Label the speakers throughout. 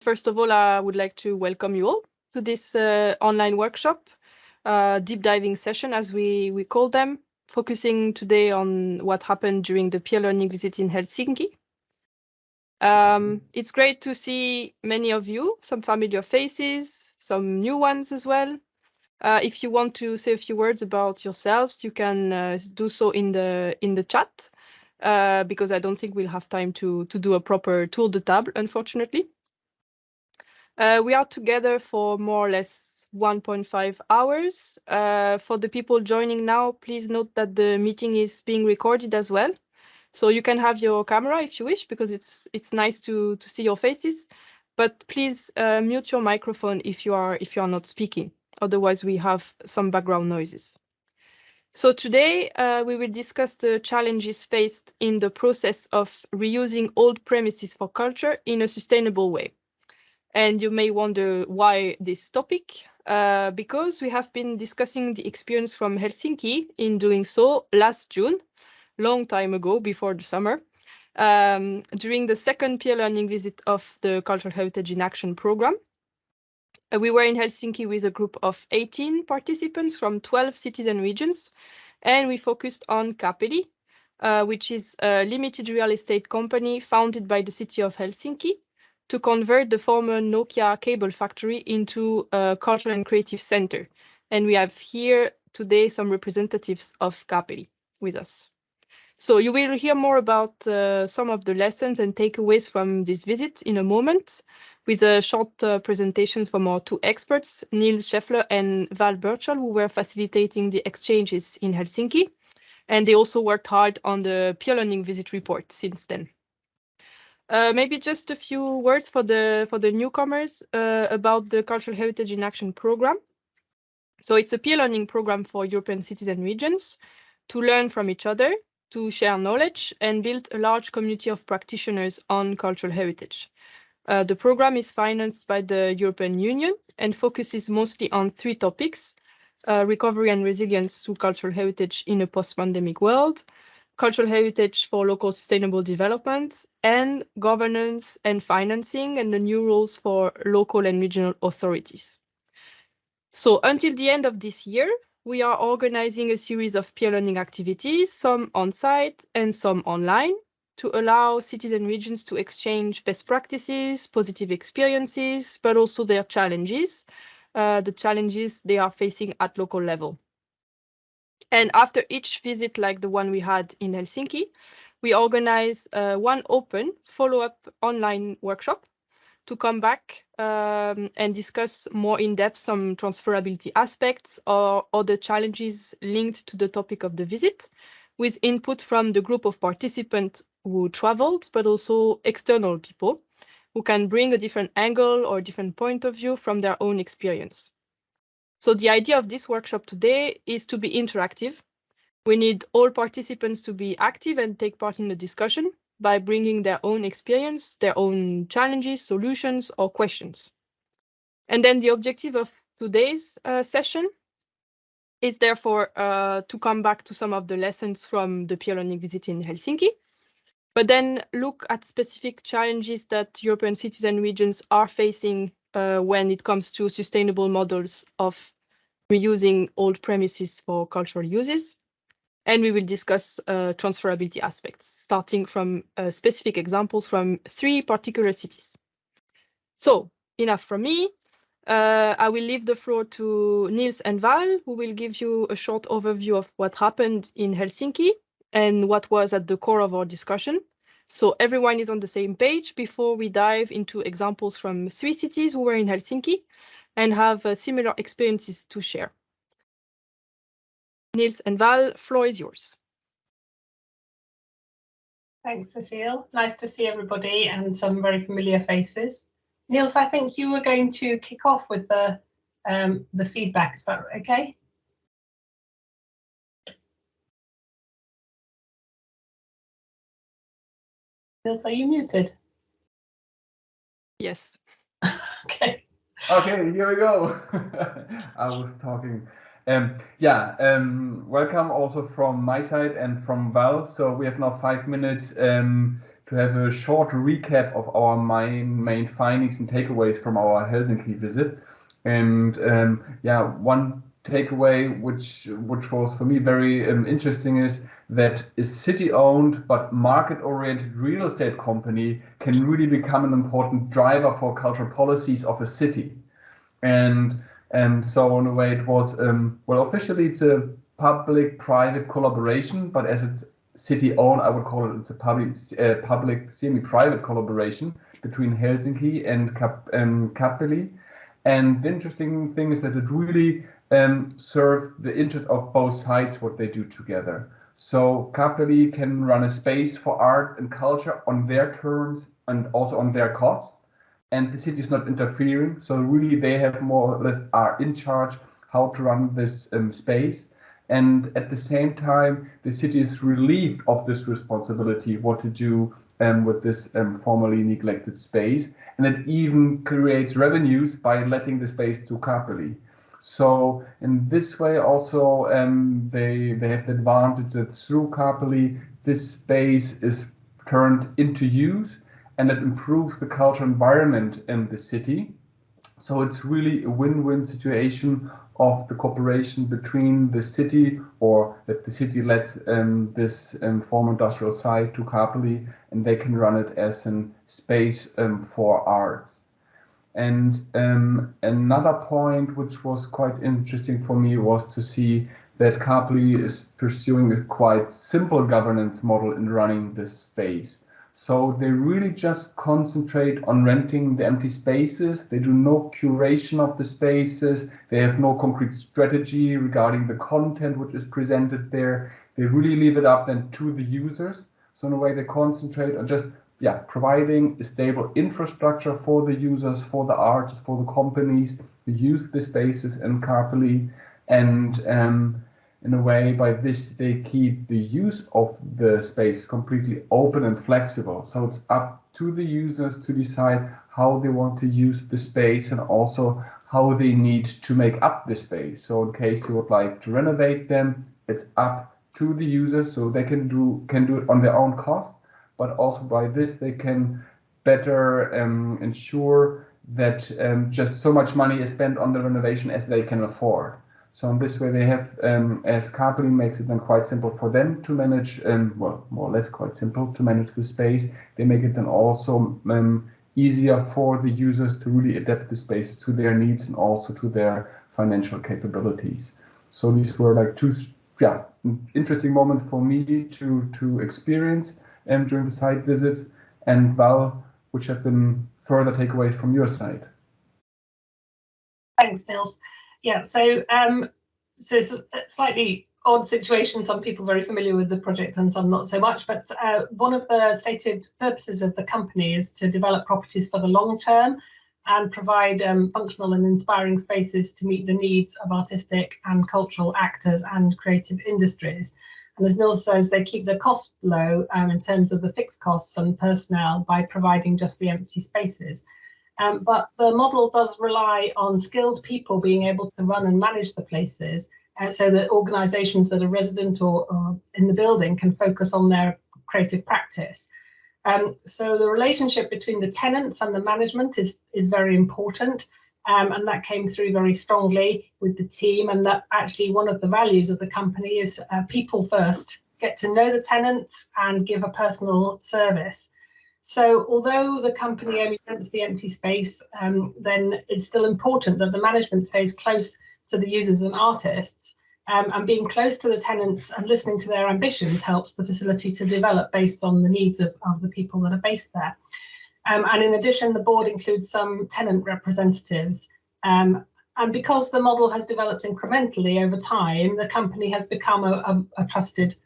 Speaker 1: First of all, I would like to welcome you all to this online workshop, deep diving session, as we call them, focusing today on what happened during the peer learning visit in Helsinki. It's great to see many of you, some familiar faces, some new ones as well. If you want to say a few words about yourselves, you can do so in the chat, because I don't think we'll have time to do a proper tour de table, unfortunately. We are together for more or less 1.5 hours. For the people joining now, please note that the meeting is being recorded as well. So you can have your camera if you wish, because it's nice to see your faces. But please mute your microphone if you are not speaking. Otherwise, we have some background noises. So today we will discuss the challenges faced in the process of reusing old premises for culture in a sustainable way. And you may wonder why this topic, because we have been discussing the experience from Helsinki in doing so last June, long time ago, before the summer, during the second peer learning visit of the Cultural Heritage in Action program. We were in Helsinki with a group of 18 participants from 12 cities and regions, and we focused on Capeli, which is a limited real estate company founded by the city of Helsinki to convert the former Nokia cable factory into a cultural and creative center. And we have here today some representatives of Capeli with us. So you will hear more about some of the lessons and takeaways from this visit in a moment, with a short presentation from our two experts, Niels Scheffler and Val Burchell, who were facilitating the exchanges in Helsinki. And they also worked hard on the peer learning visit report since then. Maybe just a few words for the newcomers about the Cultural Heritage in Action program. So it's a peer learning program for European cities and regions to learn from each other, to share knowledge, and build a large community of practitioners on cultural heritage. The program is financed by the European Union and focuses mostly on three topics: recovery and resilience through cultural heritage in a post-pandemic world, cultural heritage for local sustainable development, and governance and financing and the new rules for local and regional authorities. So until the end of this year, we are organizing a series of peer learning activities, some on-site and some online, to allow cities and regions to exchange best practices, positive experiences, but also their challenges, the challenges they are facing at local level. And after each visit, like the one we had in Helsinki, we organize one open follow-up online workshop to come back and discuss more in depth some transferability aspects or other challenges linked to the topic of the visit, with input from the group of participants who traveled, but also external people who can bring a different angle or different point of view from their own experience. So the idea of this workshop today is to be interactive. We need all participants to be active and take part in the discussion by bringing their own experience, their own challenges, solutions, or questions. And then the objective of today's session is therefore to come back to some of the lessons from the peer learning visit in Helsinki, but then look at specific challenges that European cities and regions are facing when it comes to sustainable models of reusing old premises for cultural uses. And we will discuss transferability aspects, starting from specific examples from three particular cities. So enough from me. I will leave the floor to Niels and Val, who will give you a short overview of what happened in Helsinki and what was at the core of our discussion. So everyone is on the same page before we dive into examples from three cities who were in Helsinki and have similar experiences to share. Niels and Val, floor is yours.
Speaker 2: Thanks, Cecile. Nice to see everybody and some very familiar faces. Niels, I think you were going to kick off with the feedback. Is that okay? Niels, are you muted?
Speaker 1: Yes.
Speaker 2: Okay.
Speaker 3: Okay, here we go. I was talking. Welcome also from my side and from Val. So we have now 5 minutes to have a short recap of our main findings and takeaways from our Helsinki visit. And yeah, one takeaway which was for me very interesting is that a city-owned but market-oriented real estate company can really become an important driver for cultural policies of a city. And so in a way it was well, officially it's a public-private collaboration, but as it's city-owned, I would call it it's a public semi-private collaboration between Helsinki and Kapeli. And the interesting thing is that it really served the interest of both sides what they do together. So Kapeli can run a space for art and culture on their terms and also on their cost, and the city is not interfering. So really, they have more or less are in charge how to run this space, and at the same time, the city is relieved of this responsibility, what to do with this formerly neglected space, and it even creates revenues by letting the space to Capelli. So in this way, also they have the advantage that through Capelli, this space is turned into use and it improves the cultural environment in the city. So it's really a win-win situation of the cooperation between the city, or that the city lets this former industrial site to Capelli, and they can run it as a space for arts. And another point which was quite interesting for me was to see that Capelli is pursuing a quite simple governance model in running this space. So they really just concentrate on renting the empty spaces. They do no curation of the spaces. They have no concrete strategy regarding the content which is presented there. They really leave it up then to the users. So in a way they concentrate on just providing a stable infrastructure for the users, for the artists, for the companies who use the spaces in Capelli. And in a way, by this, they keep the use of the space completely open and flexible. So it's up to the users to decide how they want to use the space and also how they need to make up the space. So in case you would like to renovate them, it's up to the users, so they can do it on their own cost. But also by this, they can better ensure that just so much money is spent on the renovation as they can afford. So in this way, they have, as Capelli makes it then quite simple for them to manage, well, more or less quite simple to manage the space. They make it then also easier for the users to really adapt the space to their needs and also to their financial capabilities. So these were like two, interesting moments for me to experience during the site visits. And Val, which have been further takeaways from your side?
Speaker 2: Thanks, Nils. Yeah, so it's a slightly odd situation. Some people very familiar with the project and some not so much. But one of the stated purposes of the company is to develop properties for the long term and provide functional and inspiring spaces to meet the needs of artistic and cultural actors and creative industries. And as Nils says, they keep the cost low in terms of the fixed costs and personnel by providing just the empty spaces. But the model does rely on skilled people being able to run and manage the places, so that organisations that are resident or in the building can focus on their creative practice. So the relationship between the tenants and the management is very important, and that came through very strongly with the team. And that actually one of the values of the company is people first, get to know the tenants and give a personal service. So although the company only rents the empty space, then it's still important that the management stays close to the users and artists, and being close to the tenants and listening to their ambitions helps the facility to develop based on the needs of the people that are based there. And in addition, the board includes some tenant representatives. And because the model has developed incrementally over time, the company has become a trusted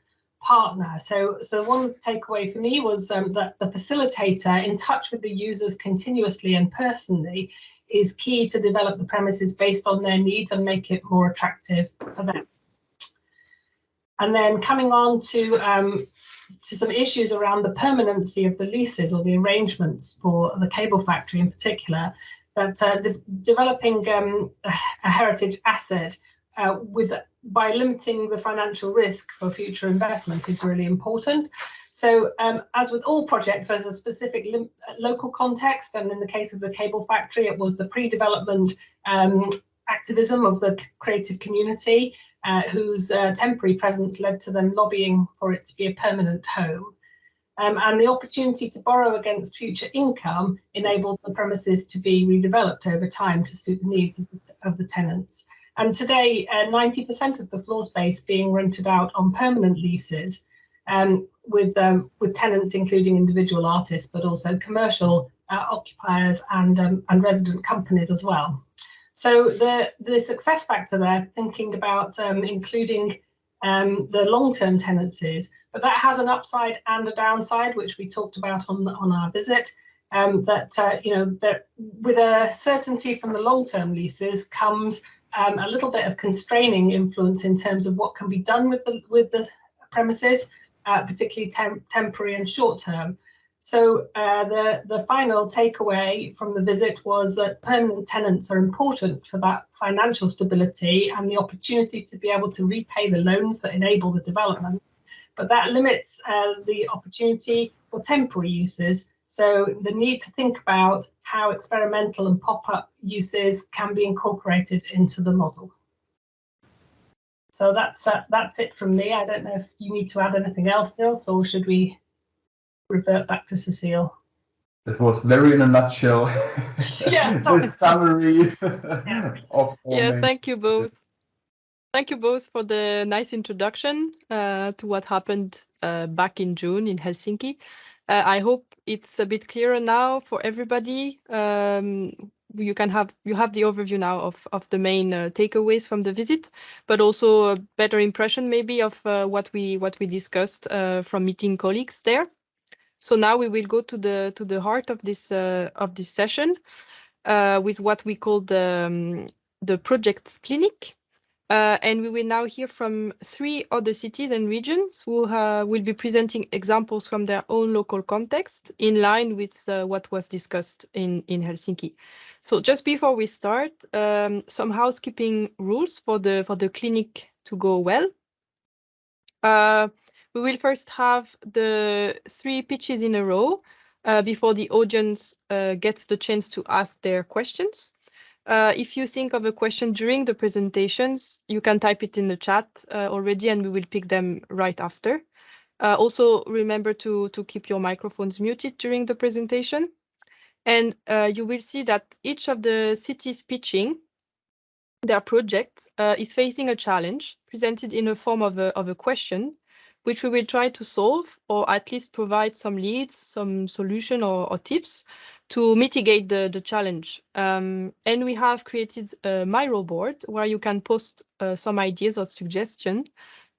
Speaker 2: partner. So one takeaway for me was that the facilitator, in touch with the users continuously and personally, is key to develop the premises based on their needs and make it more attractive for them. And then coming on to some issues around the permanency of the leases or the arrangements for the cable factory in particular, that developing a heritage asset with by limiting the financial risk for future investment is really important. So as with all projects, there's a specific local context, and in the case of the cable factory, it was the pre-development activism of the creative community, whose temporary presence led to them lobbying for it to be a permanent home. And the opportunity to borrow against future income enabled the premises to be redeveloped over time to suit the needs of the tenants. And today, 90% of the floor space being rented out on permanent leases, with tenants including individual artists, but also commercial occupiers and resident companies as well. So the success factor there, thinking about including the long-term tenancies, but that has an upside and a downside, which we talked about on our visit. That with a certainty from the long-term leases comes a little bit of constraining influence in terms of what can be done with the premises, particularly temporary and short-term. So the final takeaway from the visit was that permanent tenants are important for that financial stability and the opportunity to be able to repay the loans that enable the development. But that limits the opportunity for temporary uses. So the need to think about how experimental and pop-up uses can be incorporated into the model. So that's it from me. I don't know if you need to add anything else, Nils, or should we revert back to Cecile?
Speaker 3: It was very in a nutshell.
Speaker 2: Yeah,
Speaker 3: the summary of
Speaker 1: Thank you both. Thank you both for the nice introduction to what happened back in June in Helsinki. I hope it's a bit clearer now for everybody. You have the overview now of the main takeaways from the visit, but also a better impression maybe of what we discussed from meeting colleagues there. So now we will go to the heart of this session with what we call the project clinic. And we will now hear from 3 other cities and regions who will be presenting examples from their own local context in line with what was discussed in Helsinki. So just before we start, some housekeeping rules for the clinic to go well. We will first have the 3 pitches in a row before the audience gets the chance to ask their questions. If you think of a question during the presentations, you can type it in the chat already and we will pick them right after. Also, remember to keep your microphones muted during the presentation. And you will see that each of the cities pitching their project is facing a challenge presented in a form of a question, which we will try to solve or at least provide some leads, some solution or tips to mitigate the challenge. And we have created a Miro board where you can post some ideas or suggestions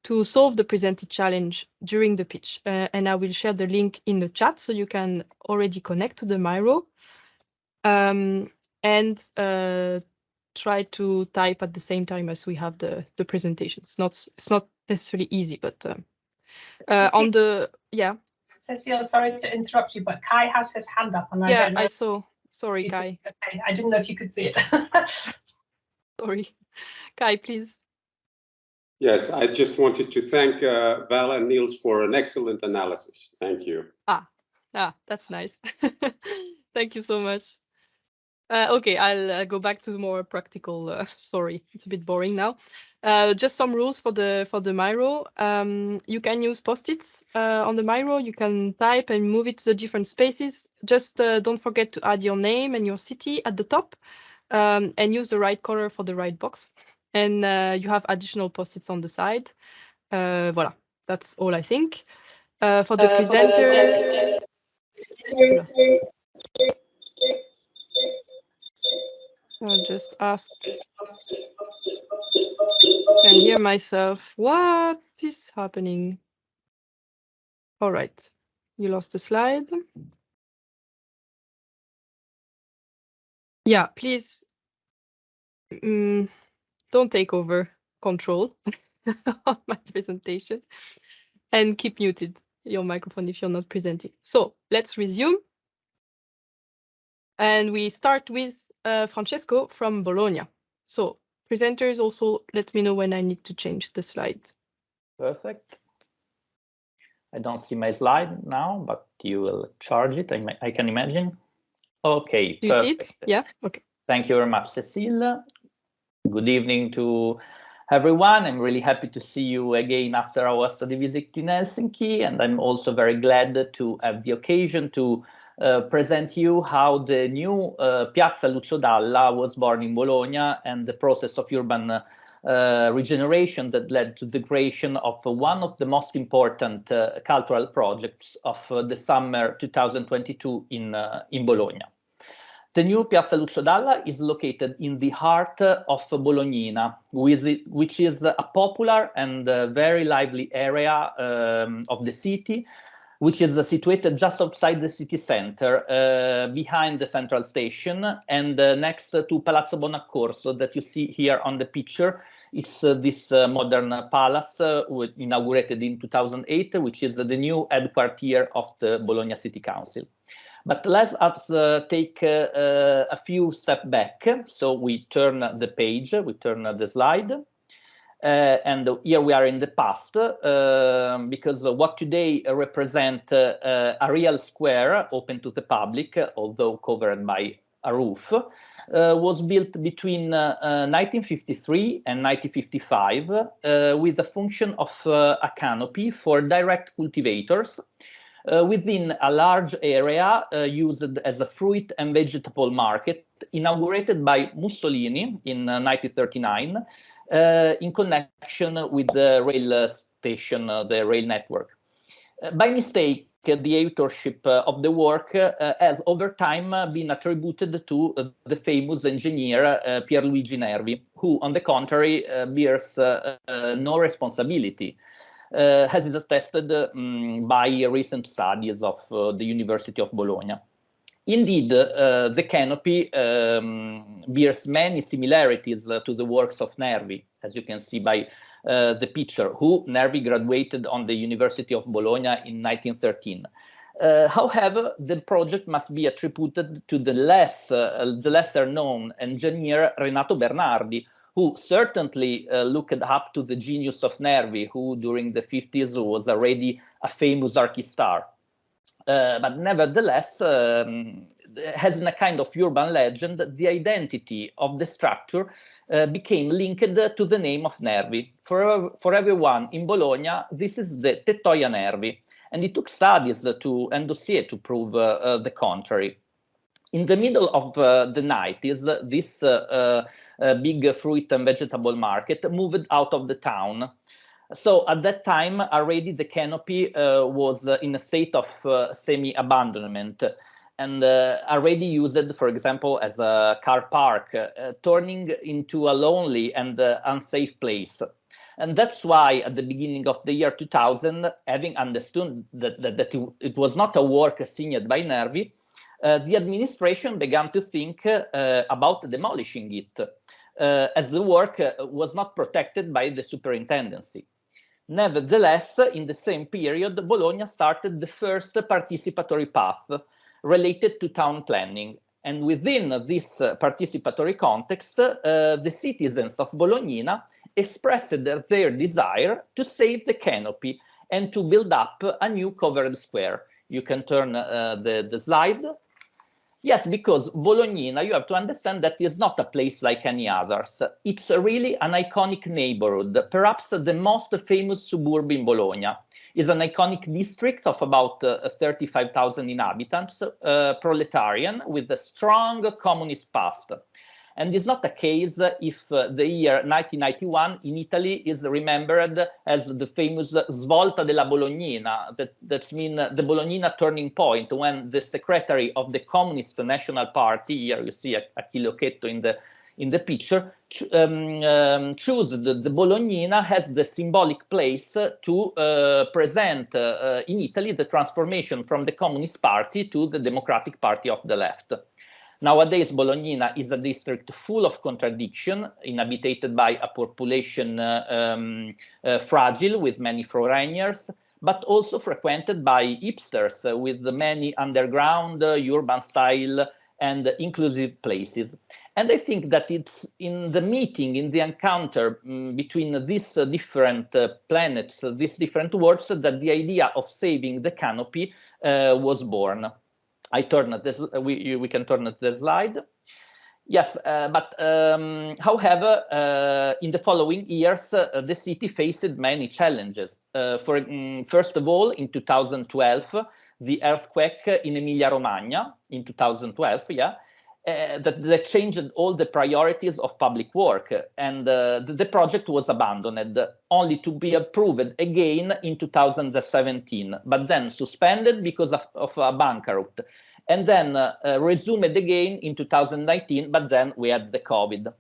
Speaker 1: to solve the presented challenge during the pitch. And I will share the link in the chat so you can already connect to the Miro. And try to type at the same time as we have the presentation. It's not necessarily easy, but on the
Speaker 2: Cecile, sorry to interrupt you, but Kai has his hand up, and I don't know.
Speaker 1: I saw. Sorry, Kai.
Speaker 2: Okay, I didn't know if you could see it.
Speaker 1: Sorry, Kai, please.
Speaker 4: Yes, I just wanted to thank Val and Niels for an excellent analysis. Thank you.
Speaker 1: That's nice. Thank you so much. Okay, I'll go back to the more practical. Sorry, it's a bit boring now. Just some rules for the Miro. You can use post-its on the Miro. You can type and move it to the different spaces. Just don't forget to add your name and your city at the top, and use the right color for the right box. And you have additional post-its on the side. Voilà, that's all I think. For the presenter. I'll just ask. I can hear myself. What is happening? All right. You lost the slide. Yeah, please don't take over control of my presentation and keep muted your microphone if you're not presenting. So let's resume. And we start with Francesco from Bologna. So presenters also let me know when I need to change the slides.
Speaker 5: Perfect. I don't see my slide now, but you will charge it, I can imagine. Okay,
Speaker 1: Do you
Speaker 5: perfect.
Speaker 1: see it? Yeah, okay.
Speaker 5: Thank you very much, Cecile. Good evening to everyone. I'm really happy to see you again after our study visit in Helsinki, and I'm also very glad to have the occasion to present you how the new Piazza Lucio Dalla was born in Bologna and the process of urban regeneration that led to the creation of one of the most important cultural projects of the summer 2022 in Bologna. The new Piazza Lucio Dalla is located in the heart of Bolognina, which is a popular and very lively area of the city, which is situated just outside the city center, behind the central station and next to Palazzo Bonaccorso that you see here on the picture. It's this modern palace inaugurated in 2008, which is the new headquarters of the Bologna City Council. But let us take a few steps back. So we turn the page, we turn the slide. And here we are in the past, because what today represents a real square open to the public, although covered by a roof, was built between 1953 and 1955 with the function of a canopy for direct cultivators within a large area used as a fruit and vegetable market, inaugurated by Mussolini in 1939 in connection with the rail station, the rail network. By mistake, the authorship of the work has over time been attributed to the famous engineer Pierluigi Nervi, who, on the contrary, bears no responsibility. As is attested by recent studies of the University of Bologna. Indeed, the canopy bears many similarities to the works of Nervi, as you can see by the picture, who Nervi graduated on the University of Bologna in 1913. However, the project must be attributed to the lesser known engineer Renato Bernardi, who certainly looked up to the genius of Nervi, who during the 50s was already a famous archistar. But nevertheless, has in a kind of urban legend, the identity of the structure became linked to the name of Nervi. For everyone in Bologna, this is the Tettoia Nervi, and it took studies and dossier to prove the contrary. In the middle of the 90s, this big fruit and vegetable market moved out of the town. So at that time, already the canopy was in a state of semi-abandonment and already used, for example, as a car park, turning into a lonely and unsafe place. And that's why at the beginning of the year 2000, having understood that it was not a work signed by Nervi, the administration began to think about demolishing it, as the work was not protected by the superintendency. Nevertheless, in the same period, Bologna started the first participatory path related to town planning. And within this participatory context, the citizens of Bolognina expressed their desire to save the canopy and to build up a new covered square. You can turn the slide. Yes, because Bolognina, you have to understand that it's not a place like any others. It's really an iconic neighborhood, perhaps the most famous suburb in Bologna. It's an iconic district of about 35,000 inhabitants, proletarian, with a strong communist past. And it's not a case if the year 1991 in Italy is remembered as the famous Svolta della Bolognina, that means the Bolognina turning point, when the secretary of the Communist National Party, here you see Achille Occhetto in the picture, choose the Bolognina as the symbolic place to present in Italy the transformation from the Communist Party to the Democratic Party of the left. Nowadays, Bolognina is a district full of contradiction, inhabited by a population fragile with many foreigners, but also frequented by hipsters with many underground urban style and inclusive places. And I think that it's in the meeting, in the encounter between these different planets, these different worlds, that the idea of saving the canopy was born. I turn at this, we can turn at the slide. Yes, but however, in the following years, the city faced many challenges. First of all, in 2012, the earthquake in Emilia-Romagna, in 2012, yeah, that changed all the priorities of public work, and the project was abandoned, only to be approved again in 2017, but then suspended because of a bankrupt, and then resumed again in 2019, but then we had the COVID.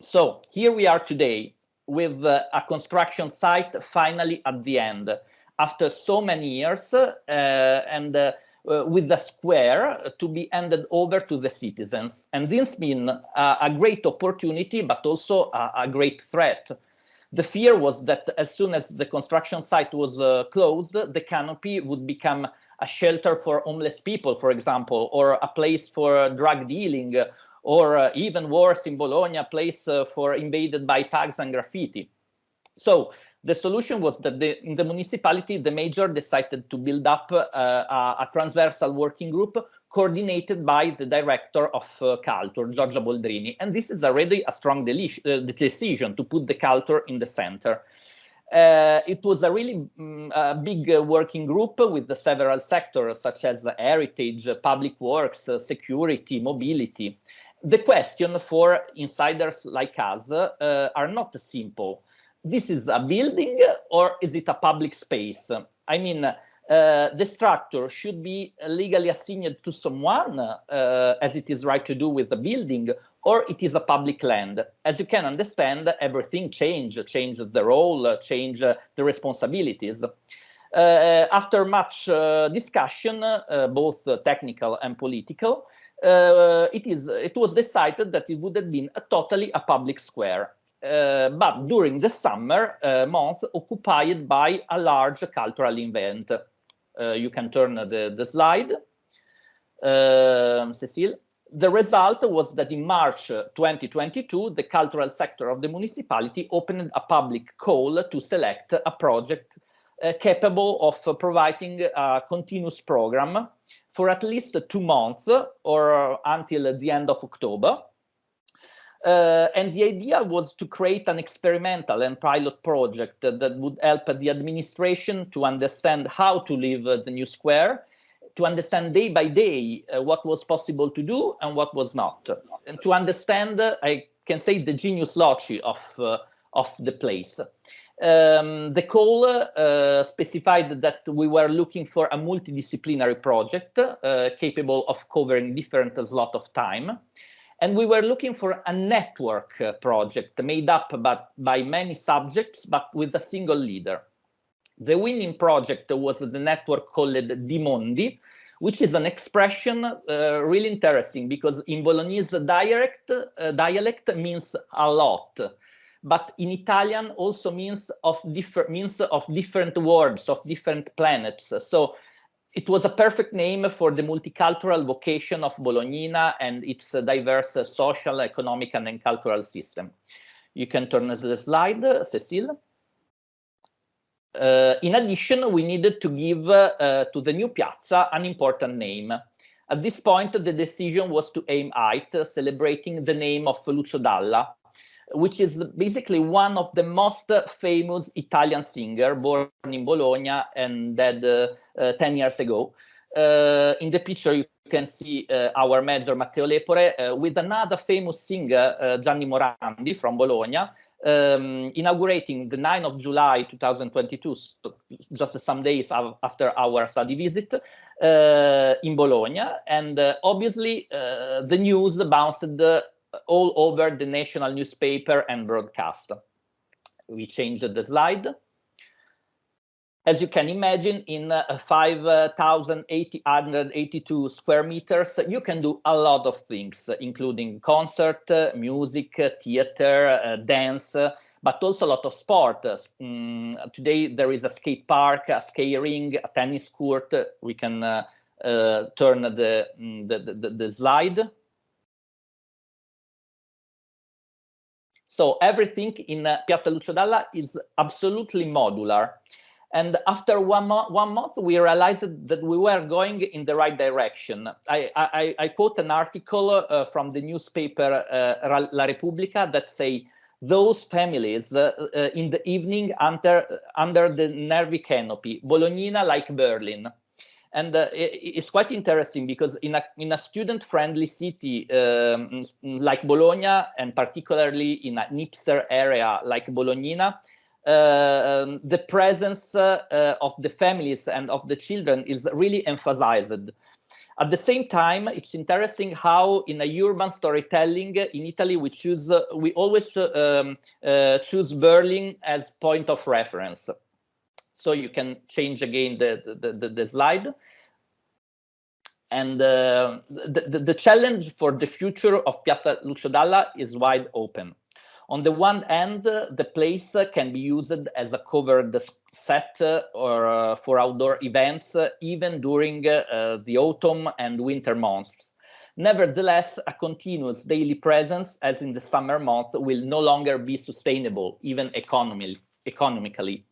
Speaker 5: So here we are today with a construction site finally at the end, after so many years, and with the square to be handed over to the citizens. And this means a great opportunity, but also a great threat. The fear was that as soon as the construction site was closed, the canopy would become a shelter for homeless people, for example, or a place for drug dealing, or even worse in Bologna, a place for invaded by tags and graffiti. So the solution was that in the municipality, the mayor decided to build up a transversal working group coordinated by the director of culture, Giorgia Boldrini. And this is already a strong decision to put the culture in the center. It was a really big working group with the several sectors such as heritage, public works, security, mobility. The question for insiders like us are not simple. This is a building or is it a public space? I mean, the structure should be legally assigned to someone, as it is right to do with the building, or it is a public land. As you can understand, everything changed the role, changed the responsibilities. After much discussion, both technical and political, it was decided that it would have been totally a public square. But during the summer month, occupied by a large cultural event. You can turn the slide, Cécile. The result was that in March 2022, the cultural sector of the municipality opened a public call to select a project capable of providing a continuous program for at least 2 months or until the end of October. And the idea was to create an experimental and pilot project that would help the administration to understand how to live the new square, to understand day by day what was possible to do and what was not, and to understand, I can say, the genius loci of the place. The call specified that we were looking for a multidisciplinary project capable of covering different slots of time. And we were looking for a network project made up by many subjects, but with a single leader. The winning project was the network called Di Mondi, which is an expression really interesting because in Bolognese dialect means a lot, but in Italian also means of different worlds, of different planets. So it was a perfect name for the multicultural vocation of Bolognina and its diverse social, economic, and cultural system. You can turn to the slide, Cécile. In addition, we needed to give to the new piazza an important name. At this point, the decision was to aim at celebrating the name of Lucio Dalla, which is basically one of the most famous Italian singer born in Bologna and dead 10 years ago. In the picture, you can see our mayor Matteo Lepore with another famous singer, Gianni Morandi from Bologna, inaugurating the 9th of July 2022, so just some days after our study visit in Bologna. And obviously, the news bounced all over the national newspaper and broadcast. We changed the slide. As you can imagine, in 5,882 square meters, you can do a lot of things, including concert, music, theater, dance, but also a lot of sport. Today, there is a skate park, a ski ring, a tennis court. We can turn the slide. So everything in Piazza Lucio Dalla is absolutely modular. And after one month, we realized that we were going in the right direction. I quote an article from the newspaper La Repubblica that say, those families in the evening under the nervy canopy, Bolognina like Berlin. And it's quite interesting because in a student-friendly city like Bologna, and particularly in a hipster area like Bolognina, the presence of the families and of the children is really emphasized. At the same time, it's interesting how in a urban storytelling in Italy, we always choose Berlin as point of reference. So you can change again the slide. And the challenge for the future of Piazza Lucio Dalla is wide open. On the one hand, the place can be used as a covered set or for outdoor events, even during the autumn and winter months. Nevertheless, a continuous daily presence, as in the summer month, will no longer be sustainable, even economically.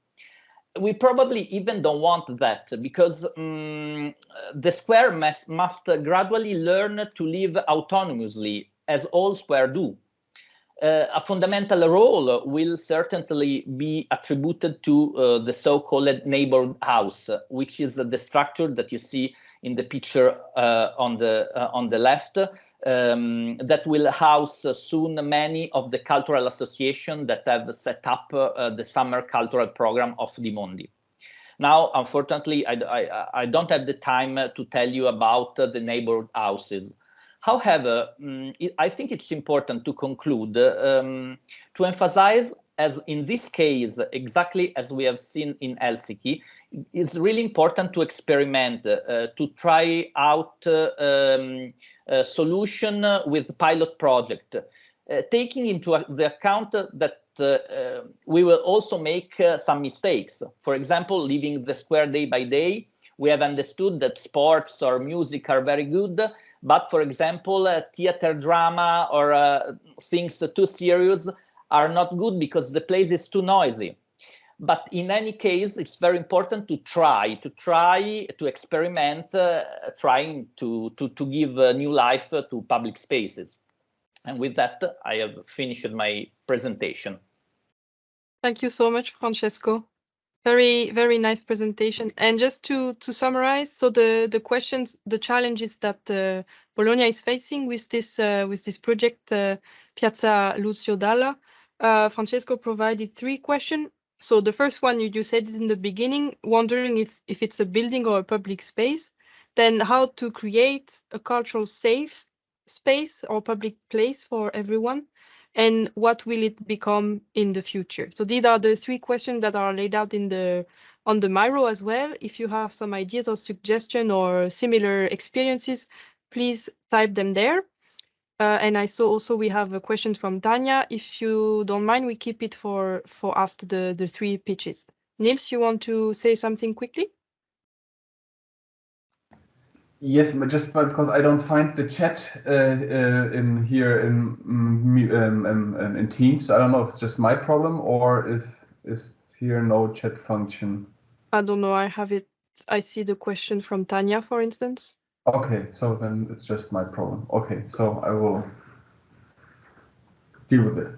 Speaker 5: We probably even don't want that, because the square must gradually learn to live autonomously, as all squares do. A fundamental role will certainly be attributed to the so-called neighborhood house, which is the structure that you see in the picture on the left, that will house soon many of the cultural associations that have set up the summer cultural program of Di Mondi. Now, unfortunately, I don't have the time to tell you about the neighborhood houses. However, I think it's important to conclude, to emphasize, as in this case, exactly as we have seen in Helsinki, it's really important to experiment, to try out a solution with pilot project, taking into the account that we will also make some mistakes. For example, living the square day by day, we have understood that sports or music are very good, but for example, theater, drama, or things too serious are not good because the place is too noisy. But in any case, it's very important to try to experiment, trying to give new life to public spaces. And with that, I have finished my presentation.
Speaker 1: Thank you so much, Francesco. Very, very nice presentation. And just to summarize, so the questions, the challenges that Bologna is facing with this project, Piazza Lucio Dalla, Francesco provided 3 questions. So the first one you said in the beginning, wondering if it's a building or a public space, then how to create a cultural safe space or public place for everyone, and what will it become in the future? So these are the 3 questions that are laid out on the Miro as well. If you have some ideas or suggestion or similar experiences, please type them there. And I saw also we have a question from Tanya. If you don't mind, we keep it for after the 3 pitches. Niels, you want to say something quickly?
Speaker 3: Yes, just because I don't find the chat in here in Teams. So I don't know if it's just my problem or if is here no chat function.
Speaker 1: I don't know. I have it. I see the question from Tanya, for instance.
Speaker 3: Okay, so then it's just my problem. Okay, so I will deal with it.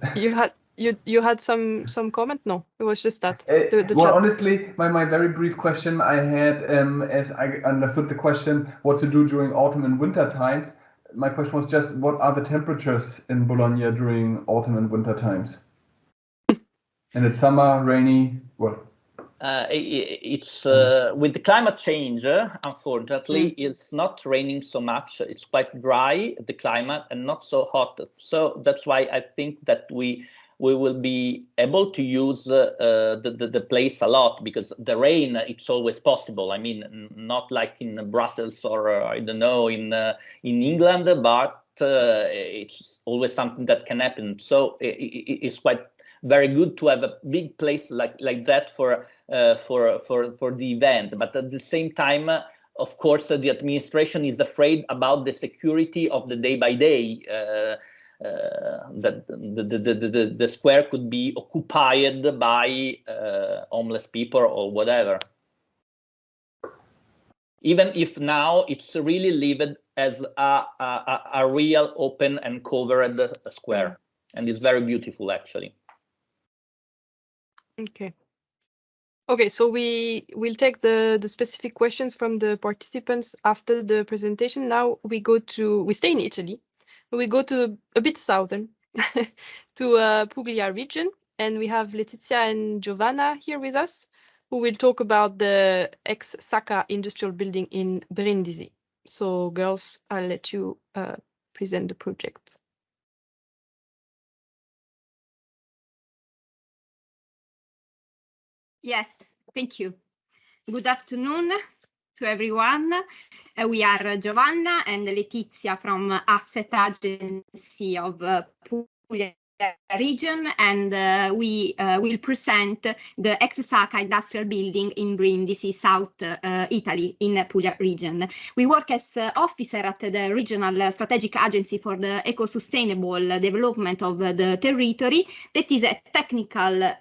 Speaker 1: You had some comment? No, it was just that the
Speaker 3: well,
Speaker 1: chat.
Speaker 3: honestly, my very brief question I had, as I understood the question, what to do during autumn and winter times. My question was just, what are the temperatures in Bologna during autumn and winter times? And it's summer, rainy, what?
Speaker 5: It's with the climate change, unfortunately, it's not raining so much. It's quite dry, the climate, and not so hot. So that's why I think that we will be able to use the place a lot, because the rain, it's always possible. I mean, not like in Brussels or I don't know, in England, but it's always something that can happen. So it's quite very good to have a big place like that for the event. But at the same time, of course, the administration is afraid about the security of the day by day, that the square could be occupied by homeless people or whatever. Even if now it's really lived as a real open and covered square, and it's very beautiful actually.
Speaker 1: Okay. Okay, so we will take the specific questions from the participants after the presentation. Now we stay in Italy. We go to a bit southern to Puglia region, and we have Letizia and Giovanna here with us, who will talk about the ex-Saka industrial building in Brindisi. So girls, I'll let you present the project.
Speaker 6: Yes, thank you. Good afternoon to everyone. We are Giovanna and Letizia from Asset Agency of Puglia region, and we will present the ex-Saka industrial building in Brindisi, South Italy, in Puglia region. We work as officer at the Regional Strategic Agency for the Eco-Sustainable Development of the Territory. That is a technical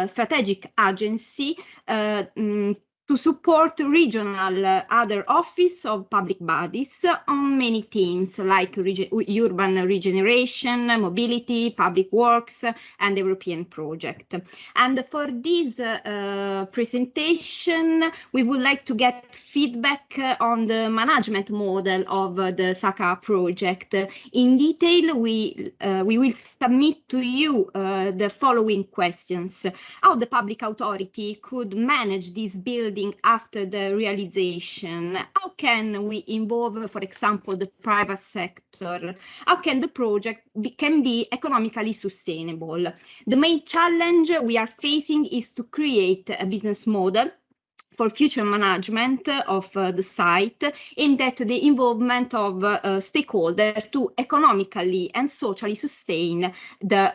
Speaker 6: strategic agency to support regional other office of public bodies on many themes like urban regeneration, mobility, public works, and European project. And for this presentation, we would like to get feedback on the management model of the Saka project. In detail, we will submit to you the following questions. How the public authority could manage this building after the realization? How can we involve, for example, the private sector? How can the project can be economically sustainable? The main challenge we are facing is to create a business model for future management of the site, aimed at the involvement of stakeholders to economically and socially sustain the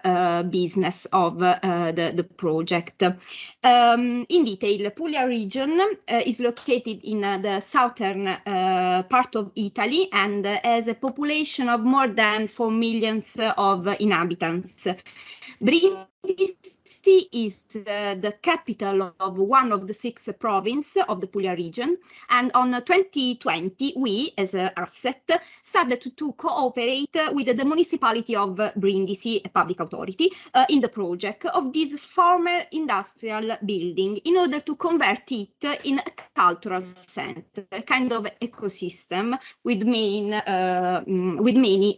Speaker 6: business of the project. In detail, Puglia region is located in the southern part of Italy and has a population of more than 4 million of inhabitants. Brindisi is the capital of one of the 6 provinces of the Puglia region, and on 2020 we, as an asset, started to cooperate with the municipality of Brindisi, a public authority, in the project of this former industrial building in order to convert it in a cultural center, a kind of ecosystem with many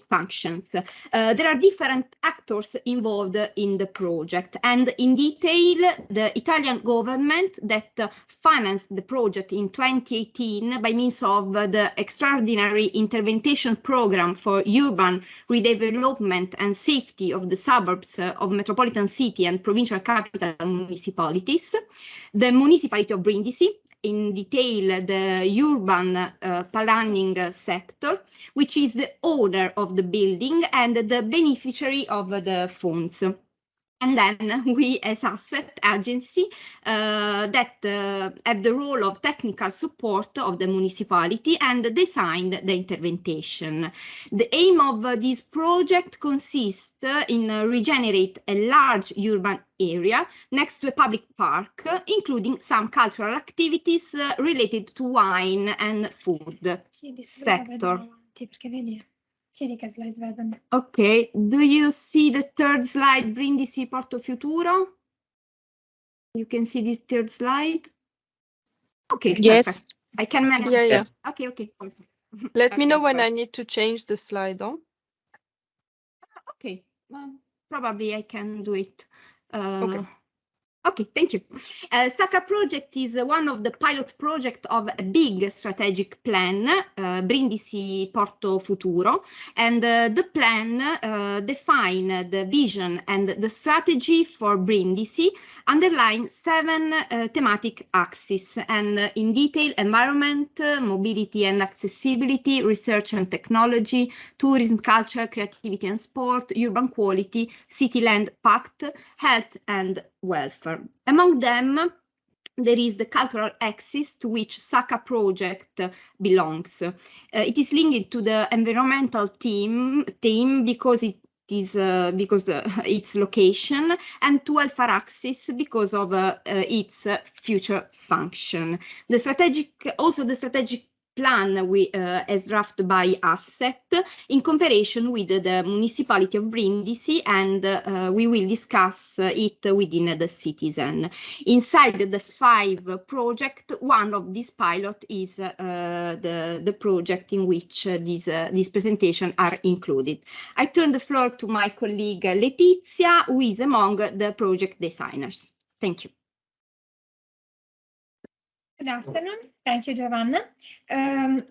Speaker 6: functions. There are different actors involved in the project, and in detail, the Italian government that financed the project in 2018 by means of the extraordinary intervention program for urban redevelopment and safety of the suburbs of metropolitan city and provincial capital municipalities, the municipality of Brindisi, in detail the urban planning sector, which is the owner of the building and the beneficiary of the funds. And then we, as asset agency, that have the role of technical support of the municipality and designed the intervention. The aim of this project consists in regenerate a large urban area next to a public park, including some cultural activities related to wine and food sector. Okay, do you see the third slide, Brindisi Porto Futuro? You can see this third slide? Okay,
Speaker 1: Yes.
Speaker 6: perfect. I can manage.
Speaker 1: Yeah, yeah.
Speaker 6: Okay, perfect.
Speaker 1: Let me know when
Speaker 6: perfect.
Speaker 1: I need to change the slide on.
Speaker 6: Okay, probably I can do it.
Speaker 1: Okay.
Speaker 6: Okay, thank you. Saka project is one of the pilot projects of a big strategic plan, Brindisi Porto Futuro, and the plan define the vision and the strategy for Brindisi, underline 7 thematic axes, and in detail, environment, mobility and accessibility, research and technology, tourism, culture, creativity and sport, urban quality, city land pact, health and welfare. Among them, there is the cultural axis to which SACA project belongs. It is linked to the environmental theme because its location, and to welfare axis because of its future function. The strategic plan as drafted by Asset in comparison with the municipality of Brindisi, and we will discuss it within the citizen. Inside the 5 project, one of these pilot is the project in which these presentations are included. I turn the floor to my colleague Letizia, who is among the project designers. Thank you.
Speaker 7: Good afternoon. Thank you, Giovanna.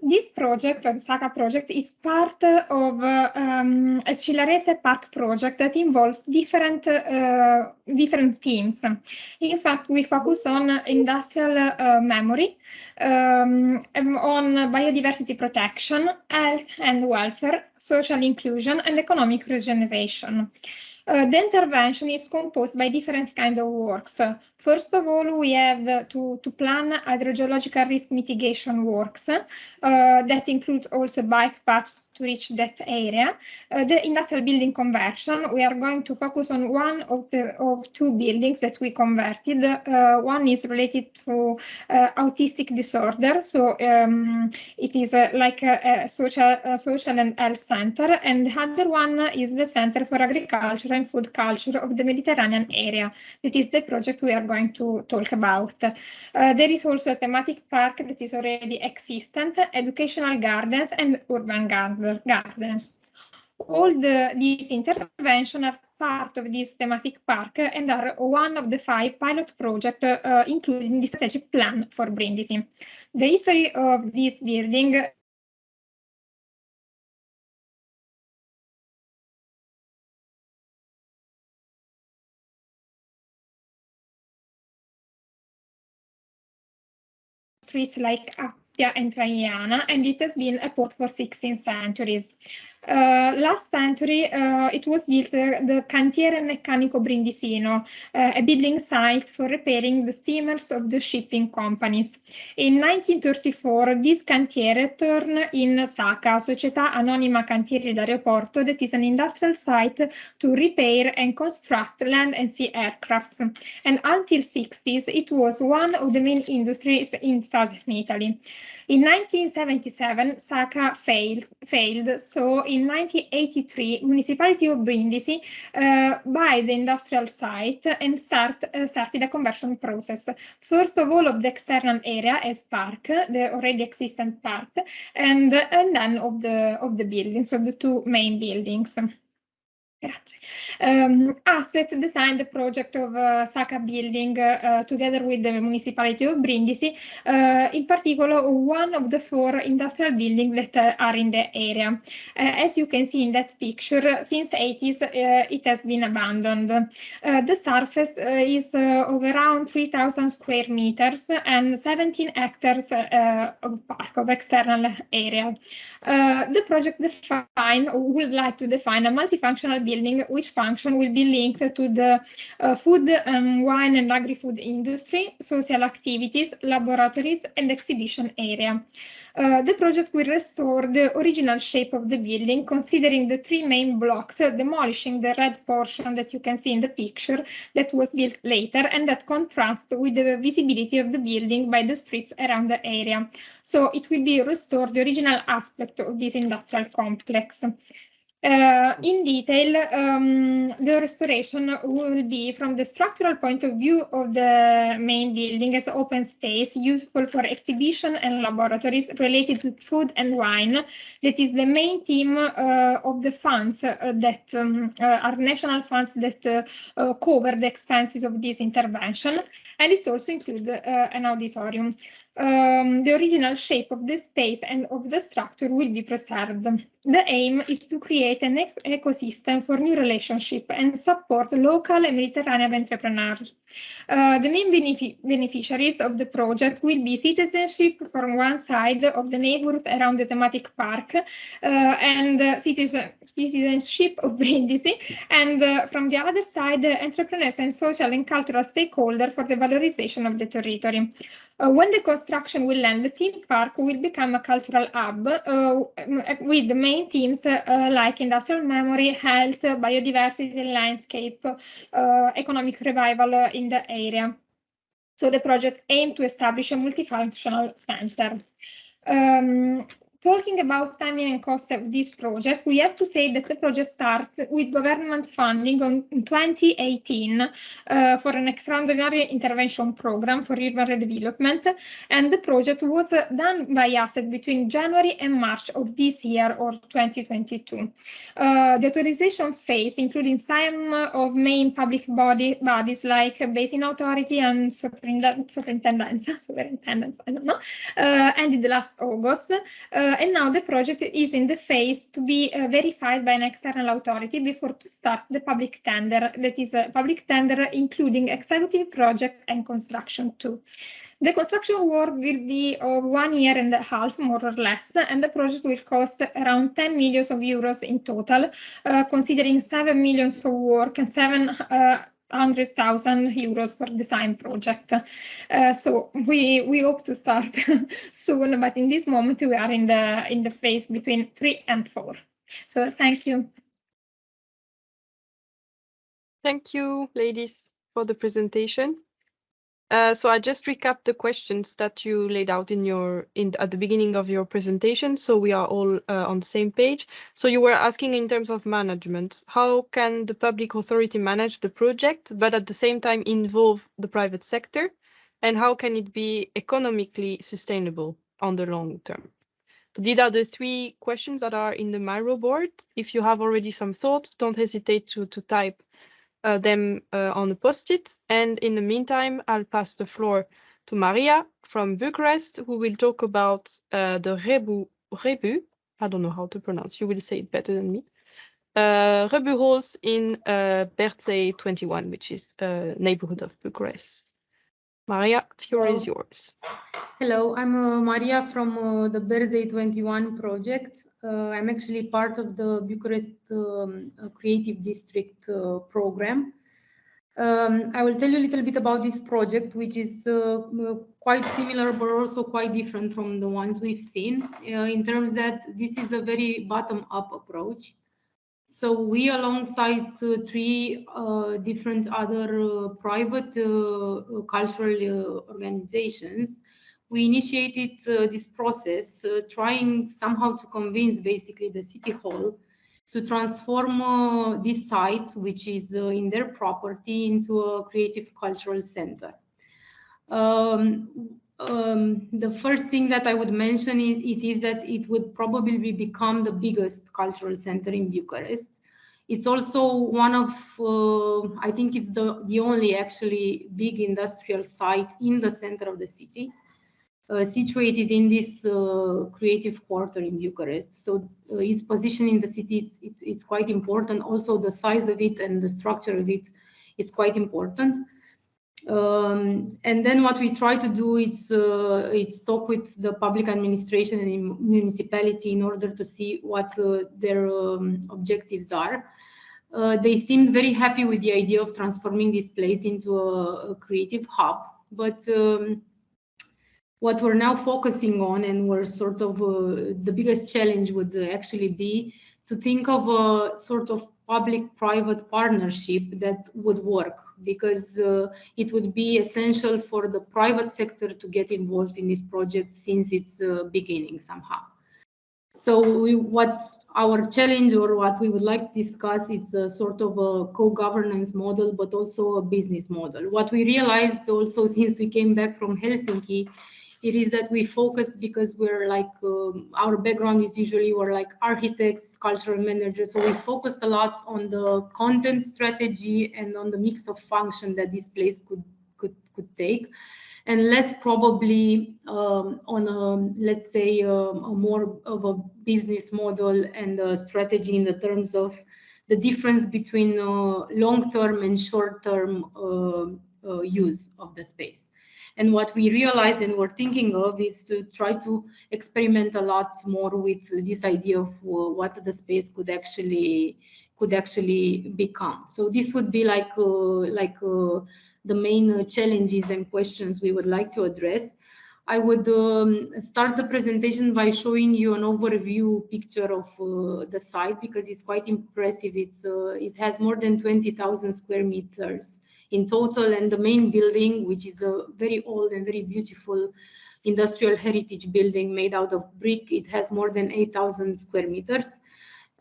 Speaker 7: This project, the SACA project, is part of a Cilarese Park project that involves different themes. In fact, we focus on industrial memory, on biodiversity protection, health and welfare, social inclusion, and economic regeneration. The intervention is composed by different kinds of works. First of all, we have to plan hydrogeological risk mitigation works that includes also bike paths to reach that area. The industrial building conversion, we are going to focus on one of 2 buildings that we converted. One is related to autistic disorder, so it is like a social and health center, and the other one is the Center for Agriculture and Food Culture of the Mediterranean area. That is the project we are going to talk about. There is also a thematic park that is already existent, educational gardens, and urban gardens. All these interventions are part of this thematic park and are one of the 5 pilot projects included in the strategic plan for Brindisi. The history of this building streets like Appia and Traiana, and it has been a port for 16 centuries. Last century, it was built the Cantiere Meccanico Brindisino, a building site for repairing the steamers of the shipping companies. In 1934, this cantiere turned in SACA, Società Anonima Cantieri d'Aeroporto, that is an industrial site to repair and construct land and sea aircraft. And until 60s, it was one of the main industries in southern Italy. In 1977, SACA failed, so in 1983, municipality of Brindisi buy the industrial site and started a conversion process. First of all, of the external area as park, the already existent park, and then of the buildings, of the 2 main buildings. Asset designed the project of SACA building together with the municipality of Brindisi, in particular one of the 4 industrial buildings that are in the area. As you can see in that picture, since 80s it has been abandoned. The surface is of around 3,000 square meters and 17 hectares of park, of external area. The project would like to define a multifunctional building which function will be linked to the food, wine and agri-food industry, social activities, laboratories and exhibition area. The project will restore the original shape of the building, considering the 3 main blocks, demolishing the red portion that you can see in the picture that was built later and that contrasts with the visibility of the building by the streets around the area. So it will be restored the original aspect of this industrial complex. In detail, the restoration will be from the structural point of view of the main building as open space useful for exhibition and laboratories related to food and wine. That is the main theme of the funds that are national funds that cover the expenses of this intervention, and it also includes an auditorium. The original shape of the space and of the structure will be preserved. The aim is to create an ecosystem for new relationships and support local and Mediterranean entrepreneurs. The main beneficiaries of the project will be citizenship from one side of the neighborhood around the thematic park and citizenship of Brindisi, and from the other side, entrepreneurs and social and cultural stakeholders for the valorization of the territory. When the construction will end, the theme park will become a cultural hub with the main themes like industrial memory, health, biodiversity, landscape, economic revival in the area. So the project aimed to establish a multifunctional center. Talking about timing and cost of this project, we have to say that the project started with government funding in 2018 for an extraordinary intervention program for urban development, and the project was done by ASSET between January and March of this year, or 2022. The authorization phase, including some of main public bodies like Basin Authority and Superintendence, I don't know, ended last August. And now the project is in the phase to be verified by an external authority before to start the public tender. That is a public tender including executive project and construction too. The construction work will be 1 year and a half, more or less, and the project will cost around 10 million euros in total, considering 7 million of work and 700,000 euros for design project. So we hope to start soon, but in this moment we are in the phase between 3 and 4. So thank you.
Speaker 1: Thank you, ladies, for the presentation. So I just recapped the questions that you laid out at the beginning of your presentation, so we are all on the same page. So you were asking in terms of management, how can the public authority manage the project, but at the same time involve the private sector, and how can it be economically sustainable on the long term? So these are the 3 questions that are in the Miro board. If you have already some thoughts, don't hesitate to type them on a post-it. And in the meantime, I'll pass the floor to Maria from Bucharest, who will talk about the Rebu, I don't know how to pronounce, you will say it better than me, Reburos in Berței 21, which is a neighborhood of Bucharest. Maria, floor is yours.
Speaker 8: Hello, I'm Maria from the Berței 21 project. I'm actually part of the Bucharest Creative District program. I will tell you a little bit about this project, which is quite similar but also quite different from the ones we've seen, in terms that this is a very bottom-up approach. So we, alongside 3 different other private cultural organizations, we initiated this process, trying somehow to convince basically the city hall to transform this site, which is in their property, into a creative cultural center. The first thing that I would mention is that it would probably become the biggest cultural center in Bucharest. It's also one of, I think it's the only actually big industrial site in the center of the city, situated in this creative quarter in Bucharest. So its position in the city, it's quite important. Also the size of it and the structure of it is quite important. And then what we try to do is talk with the public administration and municipality in order to see what their objectives are. They seemed very happy with the idea of transforming this place into a creative hub, but what we're now focusing on, and we're sort of the biggest challenge would actually be to think of a sort of public-private partnership that would work, because it would be essential for the private sector to get involved in this project since its beginning somehow. So what our challenge, or what we would like to discuss, it's a sort of a co-governance model, but also a business model. What we realized also since we came back from Helsinki, it is that we focused, because we're like, our background is usually we're like architects, cultural managers. So we focused a lot on the content strategy and on the mix of function that this place could take, and less probably on a, let's say, a more of a business model and a strategy in the terms of the difference between long-term and short-term use of the space. And what we realized and we're thinking of is to try to experiment a lot more with this idea of what the space could actually could actually become. So this would be like the main challenges and questions we would like to address. I would start the presentation by showing you an overview picture of the site, because it's quite impressive. It has more than 20,000 square meters in total, and the main building, which is a very old and very beautiful industrial heritage building made out of brick, it has more than 8,000 square meters.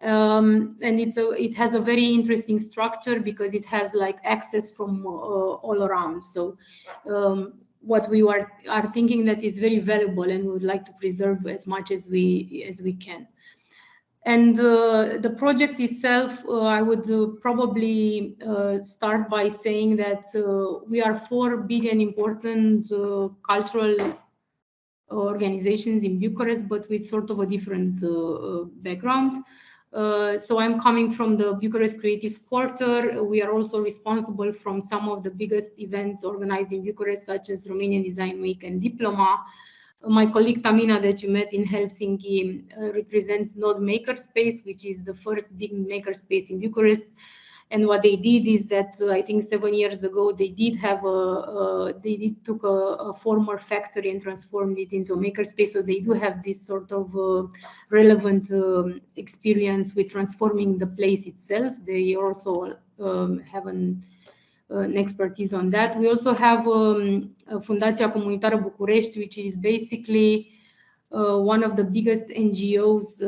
Speaker 8: And it has a very interesting structure because it has like access from all around. So what we are thinking that is very valuable, and we would like to preserve as much as we can. And the project itself, I would probably start by saying that we are 4 big and important cultural organizations in Bucharest, but with sort of a different background. So I'm coming from the Bucharest Creative Quarter. We are also responsible from some of the biggest events organized in Bucharest, such as Romanian Design Week and Diploma. My colleague Tamina, that you met in Helsinki, represents Node Makerspace, which is the first big makerspace in Bucharest. And what they did is that I think 7 years ago they took a former factory and transformed it into a makerspace. So they do have this sort of relevant experience with transforming the place itself. They also have an expertise on that. We also have Fundația Comunitară București, which is basically one of the biggest NGOs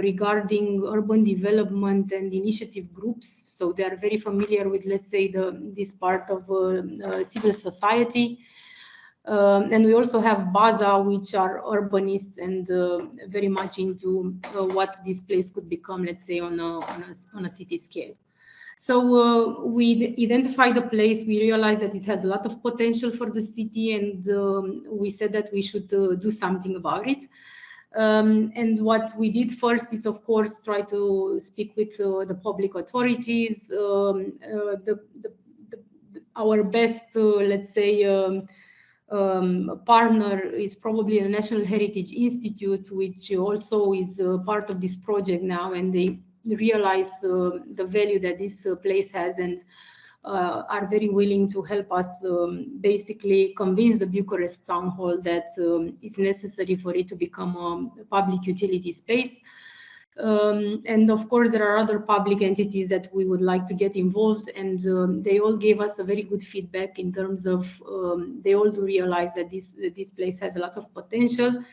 Speaker 8: regarding urban development and initiative groups. So they are very familiar with, let's say, this part of civil society. And we also have BAZA, which are urbanists and very much into what this place could become, let's say, on a city scale. So we identified the place, we realized that it has a lot of potential for the city, and we said that we should do something about it. And what we did first is, of course, try to speak with the public authorities. Our best, let's say, partner is probably the National Heritage Institute, which also is part of this project now, and they realize the value that this place has, and are very willing to help us basically convince the Bucharest Town Hall that it's necessary for it to become a public utility space. And of course, there are other public entities that we would like to get involved, and they all gave us a very good feedback in terms of they all do realize that this place has a lot of potential.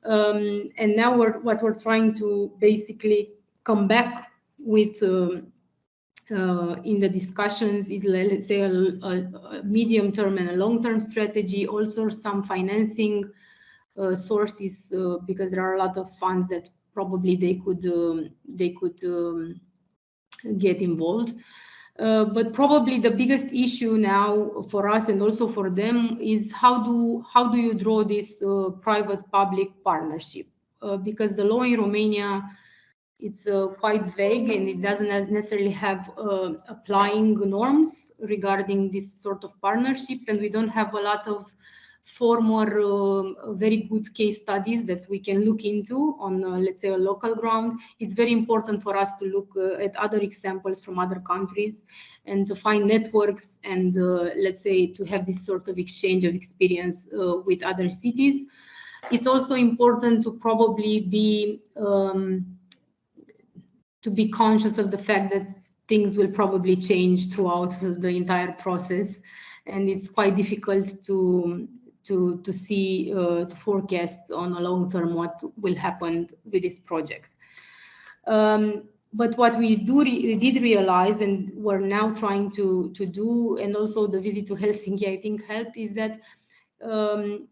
Speaker 8: And now what we're trying to basically come back with in the discussions is, let's say, a medium-term and a long-term strategy, also some financing sources, because there are a lot of funds that probably they could get involved. But probably the biggest issue now for us and also for them is how do you draw this private-public partnership? Because the law in Romania, it's quite vague, and it doesn't necessarily have applying norms regarding this sort of partnerships, and we don't have a lot of former very good case studies that we can look into on, let's say, a local ground. It's very important for us to look at other examples from other countries and to find networks and, let's say, to have this sort of exchange of experience with other cities. It's also important to probably be conscious of the fact that things will probably change throughout the entire process, and it's quite difficult to see, to forecast on a long term what will happen with this project. But what we did realize, and we're now trying to do, and also the visit to Helsinki, I think, helped, is that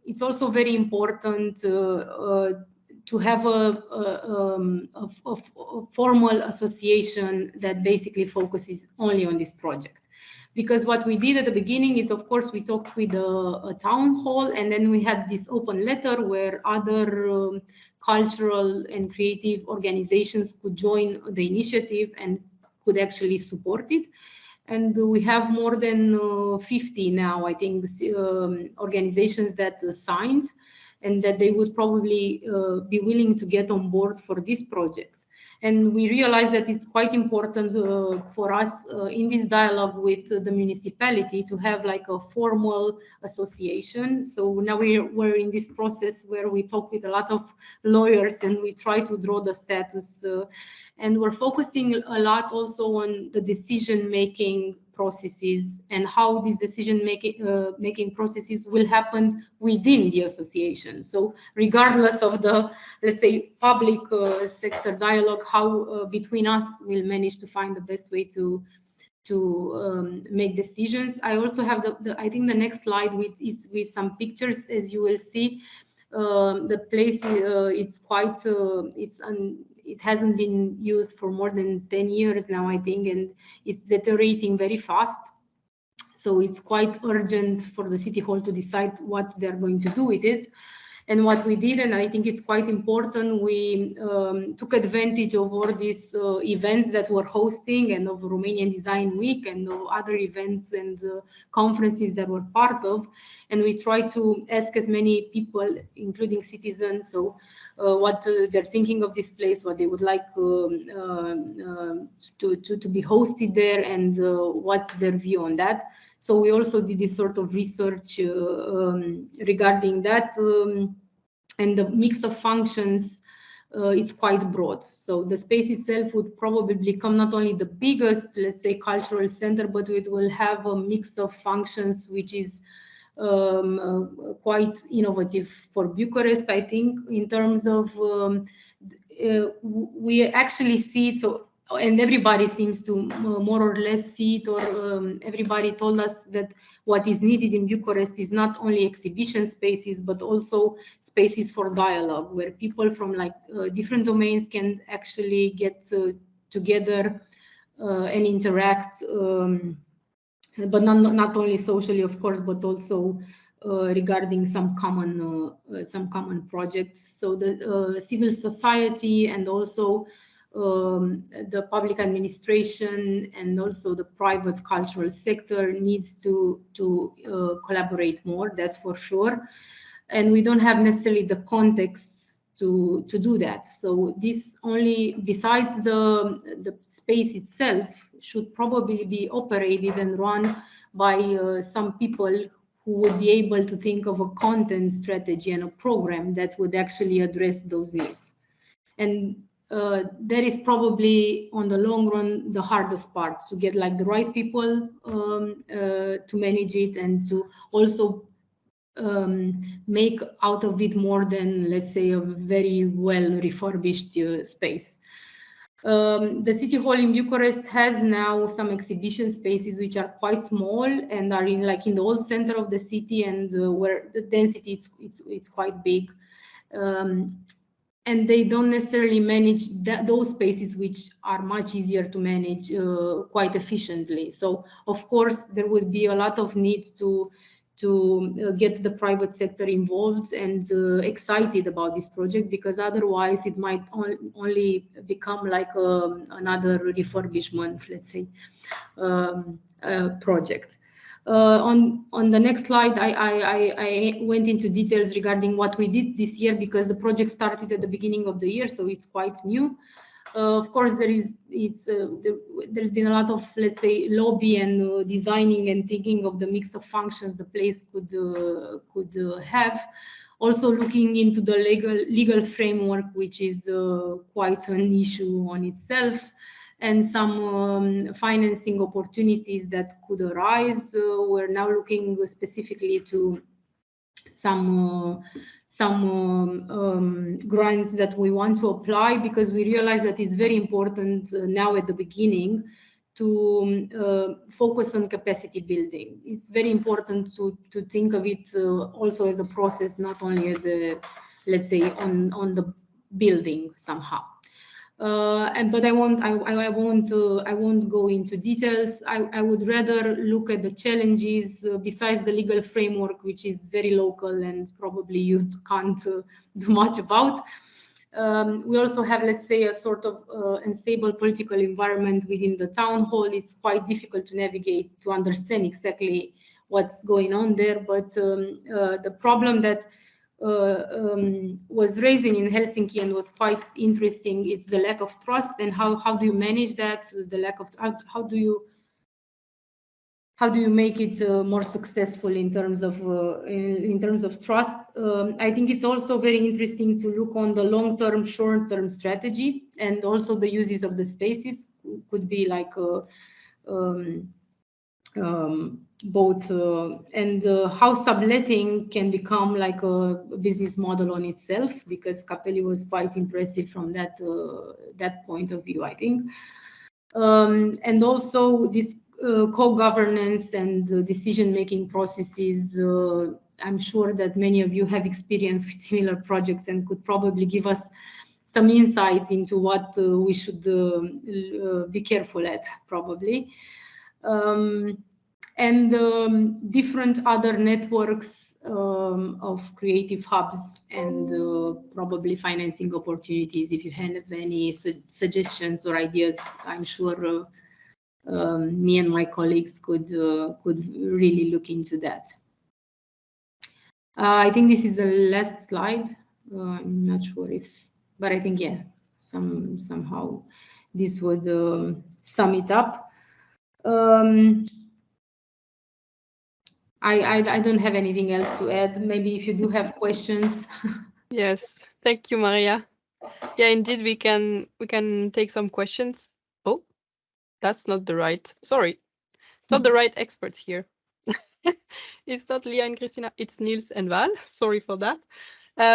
Speaker 8: it's also very important to have a formal association that basically focuses only on this project. Because what we did at the beginning is, of course, we talked with a town hall, and then we had this open letter where other cultural and creative organizations could join the initiative and could actually support it. And we have more than 50 now, I think, organizations that signed, and that they would probably be willing to get on board for this project. And we realized that it's quite important for us in this dialogue with the municipality to have like a formal association. So now we're in this process where we talk with a lot of lawyers and we try to draw the status. And we're focusing a lot also on the decision-making processes and how these decision-making processes will happen within the association. So regardless of the, let's say, public sector dialogue, how between us we'll manage to find the best way to make decisions. I also have I think the next slide with some pictures, as you will see. The place it's quite it hasn't been used for more than 10 years now, I think, and it's deteriorating very fast. So it's quite urgent for the City Hall to decide what they're going to do with it. And what we did, and I think it's quite important, we took advantage of all these events that we're hosting and of Romanian Design Week and of other events and conferences that we're part of. And we try to ask as many people, including citizens, so what they're thinking of this place, what they would like to be hosted there, and what's their view on that. So we also did this sort of research regarding that, and the mix of functions, it's quite broad. So the space itself would probably become not only the biggest, let's say, cultural center, but it will have a mix of functions which is quite innovative for Bucharest, I think, in terms of we actually see it. So, and everybody seems to more or less see it, or everybody told us that what is needed in Bucharest is not only exhibition spaces, but also spaces for dialogue, where people from like different domains can actually get together and interact, but not only socially, of course, but also regarding some common projects. So the civil society and also the public administration and also the private cultural sector needs to collaborate more, that's for sure. And we don't have necessarily the context to do that. So this only, besides the space itself, should probably be operated and run by some people who would be able to think of a content strategy and a program that would actually address those needs. And that is probably on the long run the hardest part, to get like the right people to manage it and to also make out of it more than, let's say, a very well refurbished space. The City Hall in Bucharest has now some exhibition spaces which are quite small and are in the old center of the city, and where the density it's quite big. And they don't necessarily manage those spaces, which are much easier to manage quite efficiently. So of course there would be a lot of need to get the private sector involved and excited about this project, because otherwise it might only become like another refurbishment, let's say, project. On the next slide, I went into details regarding what we did this year, because the project started at the beginning of the year, so it's quite new. Of course, there's been a lot of, let's say, lobby and designing and thinking of the mix of functions the place could have. Also looking into the legal framework, which is quite an issue on itself, and some financing opportunities that could arise. We're now looking specifically to some grants that we want to apply, because we realize that it's very important now at the beginning to focus on capacity building. It's very important to think of it also as a process, not only as a, let's say, on the building somehow. But I won't go into details. I would rather look at the challenges besides the legal framework, which is very local and probably you can't do much about. We also have, let's say, a sort of unstable political environment within the town hall. It's quite difficult to navigate, to understand exactly what's going on there. But the problem that was raising in Helsinki and was quite interesting. It's the lack of trust, and how do you manage that? The lack of how do you make it more successful in terms of trust? I think it's also very interesting to look on the long-term, short-term strategy, and also the uses of the spaces could be like both, and how subletting can become like a business model on itself, because Capelli was quite impressive from that point of view, I think. And also this co-governance and decision-making processes. I'm sure that many of you have experience with similar projects and could probably give us some insights into what we should be careful at, probably. And different other networks of creative hubs and probably financing opportunities. If you have any suggestions or ideas, I'm sure me and my colleagues could really look into that. I think this is the last slide. I'm not sure if, but I think, yeah, somehow this would sum it up. I don't have anything else to add. Maybe if you do have questions.
Speaker 1: Yes, thank you, Maria. Yeah, indeed, we can take some questions. Oh, that's not the right. Sorry, it's not the right experts here. It's not Leah and Christina. It's Niels and Val. Sorry for that.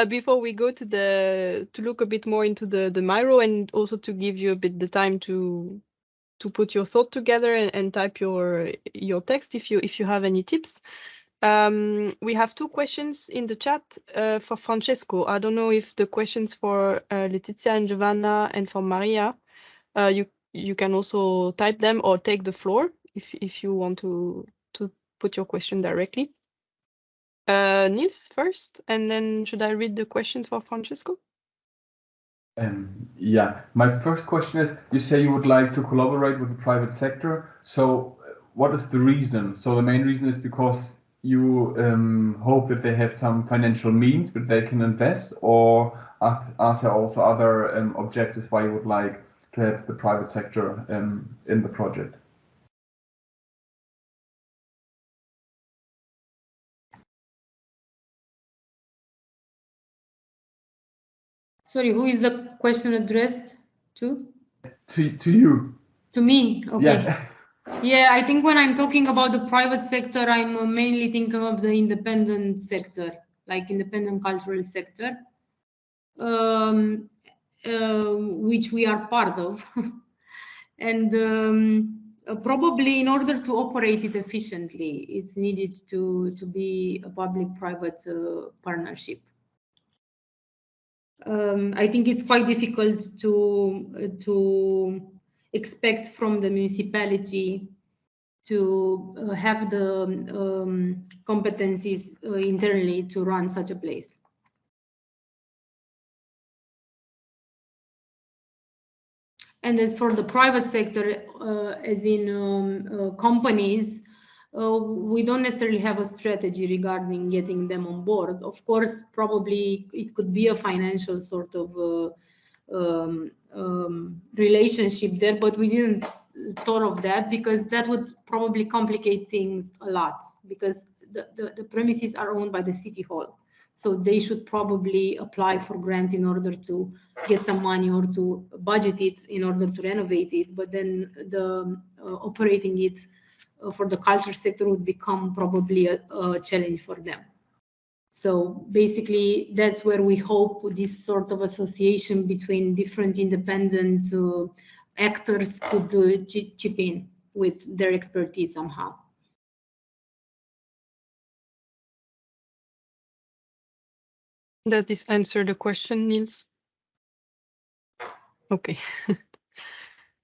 Speaker 1: Before we go to look a bit more into the Miro, and also to give you a bit the time to put your thought together and type your text if you have any tips. We have two questions in the chat for Francesco. I don't know if the questions for Letizia and Giovanna and for Maria, you can also type them or take the floor if you want to put your question directly. Niels first, and then should I read the questions for Francesco?
Speaker 3: Yeah, my first question is, you say you would like to collaborate with the private sector. So what is the reason? So the main reason is because you hope that they have some financial means that they can invest, or are there also other objectives why you would like to have the private sector in the project?
Speaker 8: Sorry, who is the question addressed to?
Speaker 3: To you.
Speaker 8: To me, okay.
Speaker 3: Yeah.
Speaker 8: Yeah, I think when I'm talking about the private sector, I'm mainly thinking of the independent sector, like independent cultural sector, which we are part of. And probably in order to operate it efficiently, it's needed to be a public-private partnership. I think it's quite difficult to expect from the municipality to have the competencies internally to run such a place. And as for the private sector, as in companies, we don't necessarily have a strategy regarding getting them on board. Of course, probably it could be a financial sort of relationship there, but we didn't thought of that because that would probably complicate things a lot, because the premises are owned by the city hall. So they should probably apply for grants in order to get some money or to budget it in order to renovate it. But then the operating it for the culture sector would become probably a challenge for them. So basically, that's where we hope this sort of association between different independent actors could chip in with their expertise somehow.
Speaker 1: Does this answer the question, Niels? Okay.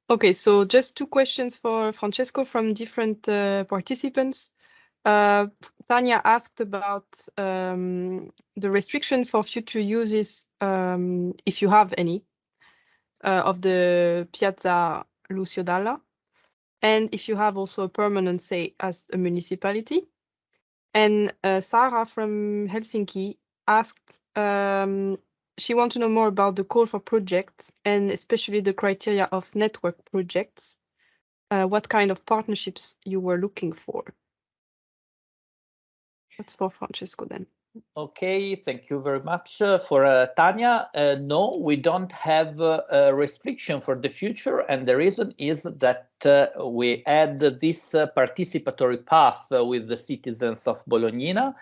Speaker 1: Okay, so just two questions for Francesco from different participants. Tanya asked about the restriction for future uses, if you have any, of the Piazza Lucio Dalla, and if you have also a permanent say as a municipality. And Sarah from Helsinki asked, she wants to know more about the call for projects and especially the criteria of network projects. What kind of partnerships you were looking for? That's for Francesco then.
Speaker 5: Okay, thank you very much for Tanya. No, we don't have a restriction for the future, and the reason is that we add this participatory path with the citizens of Bolognina.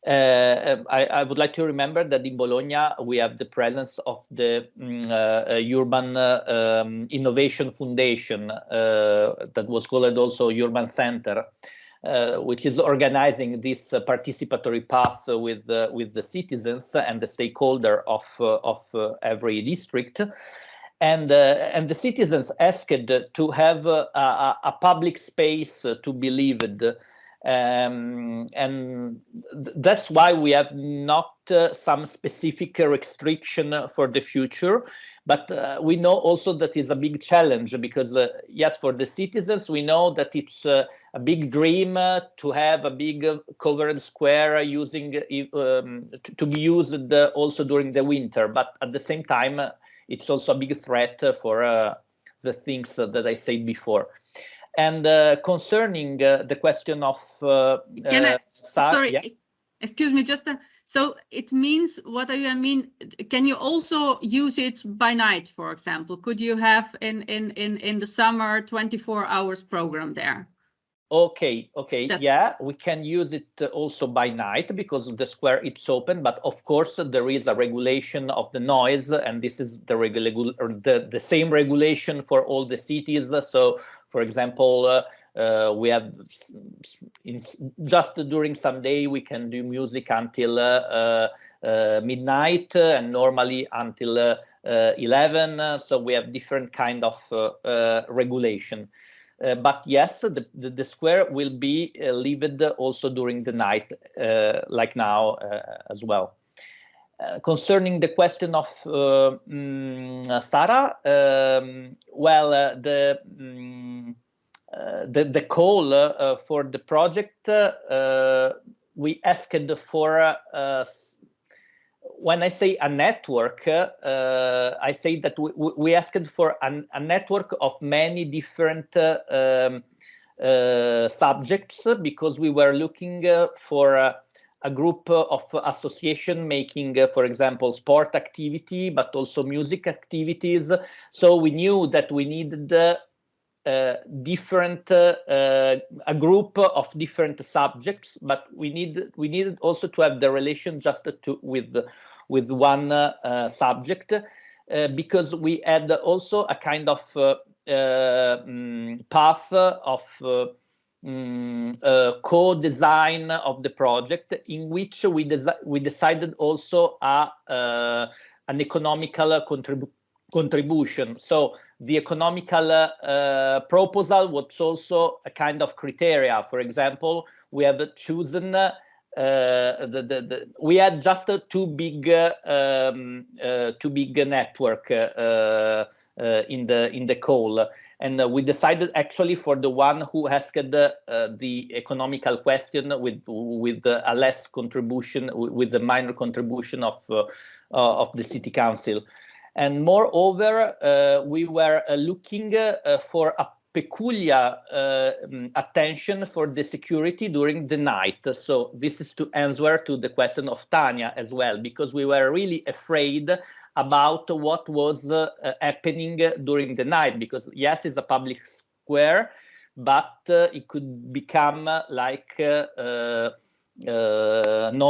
Speaker 5: I would like to remember that in Bologna we have the presence of the Urban Innovation Foundation that was called also Urban Center. Which is organizing this participatory path with the citizens and the stakeholder of every district, and the citizens asked to have a public space to be lived. And that's why we have not some specific restriction for the future, but we know also that is a big challenge because yes, for the citizens we know that it's a big dream to have a big covered square using to be used also during the winter, but at the same time it's also a big threat for the things that I said before. And concerning the question of
Speaker 9: sorry,
Speaker 5: yeah.
Speaker 9: Excuse me, just so it means, what do you mean? Can you also use it by night, for example? Could you have in the summer 24 hours program there?
Speaker 5: Okay, yeah, we can use it also by night because the square it's open, but of course there is a regulation of the noise, and this is the same regulation for all the cities. So, for example, we have just during some day we can do music until midnight and normally until 11. So we have different kind of regulation. But yes, the square will be lived also during the night, like now as well. Concerning the question of Sarah, well, the call for the project, we asked for when I say a network, I say that we asked for a network of many different subjects because we were looking for a group of association making, for example, sport activity, but also music activities. So we knew that we needed different a group of different subjects, but we needed also to have the relation just with one subject because we had also a kind of path of co-design of the project in which we decided also an economical contribution. So the economical proposal was also a kind of criteria. For example, we have chosen we had just two big network in the call, and we decided actually for the one who asked the economical question with a less contribution, with the minor contribution of the city council. And moreover, we were looking for a peculiar attention for the security during the night. So this is to answer to the question of Tanya as well, because we were really afraid about what was happening during the night, because yes, it's a public square, but it could become like no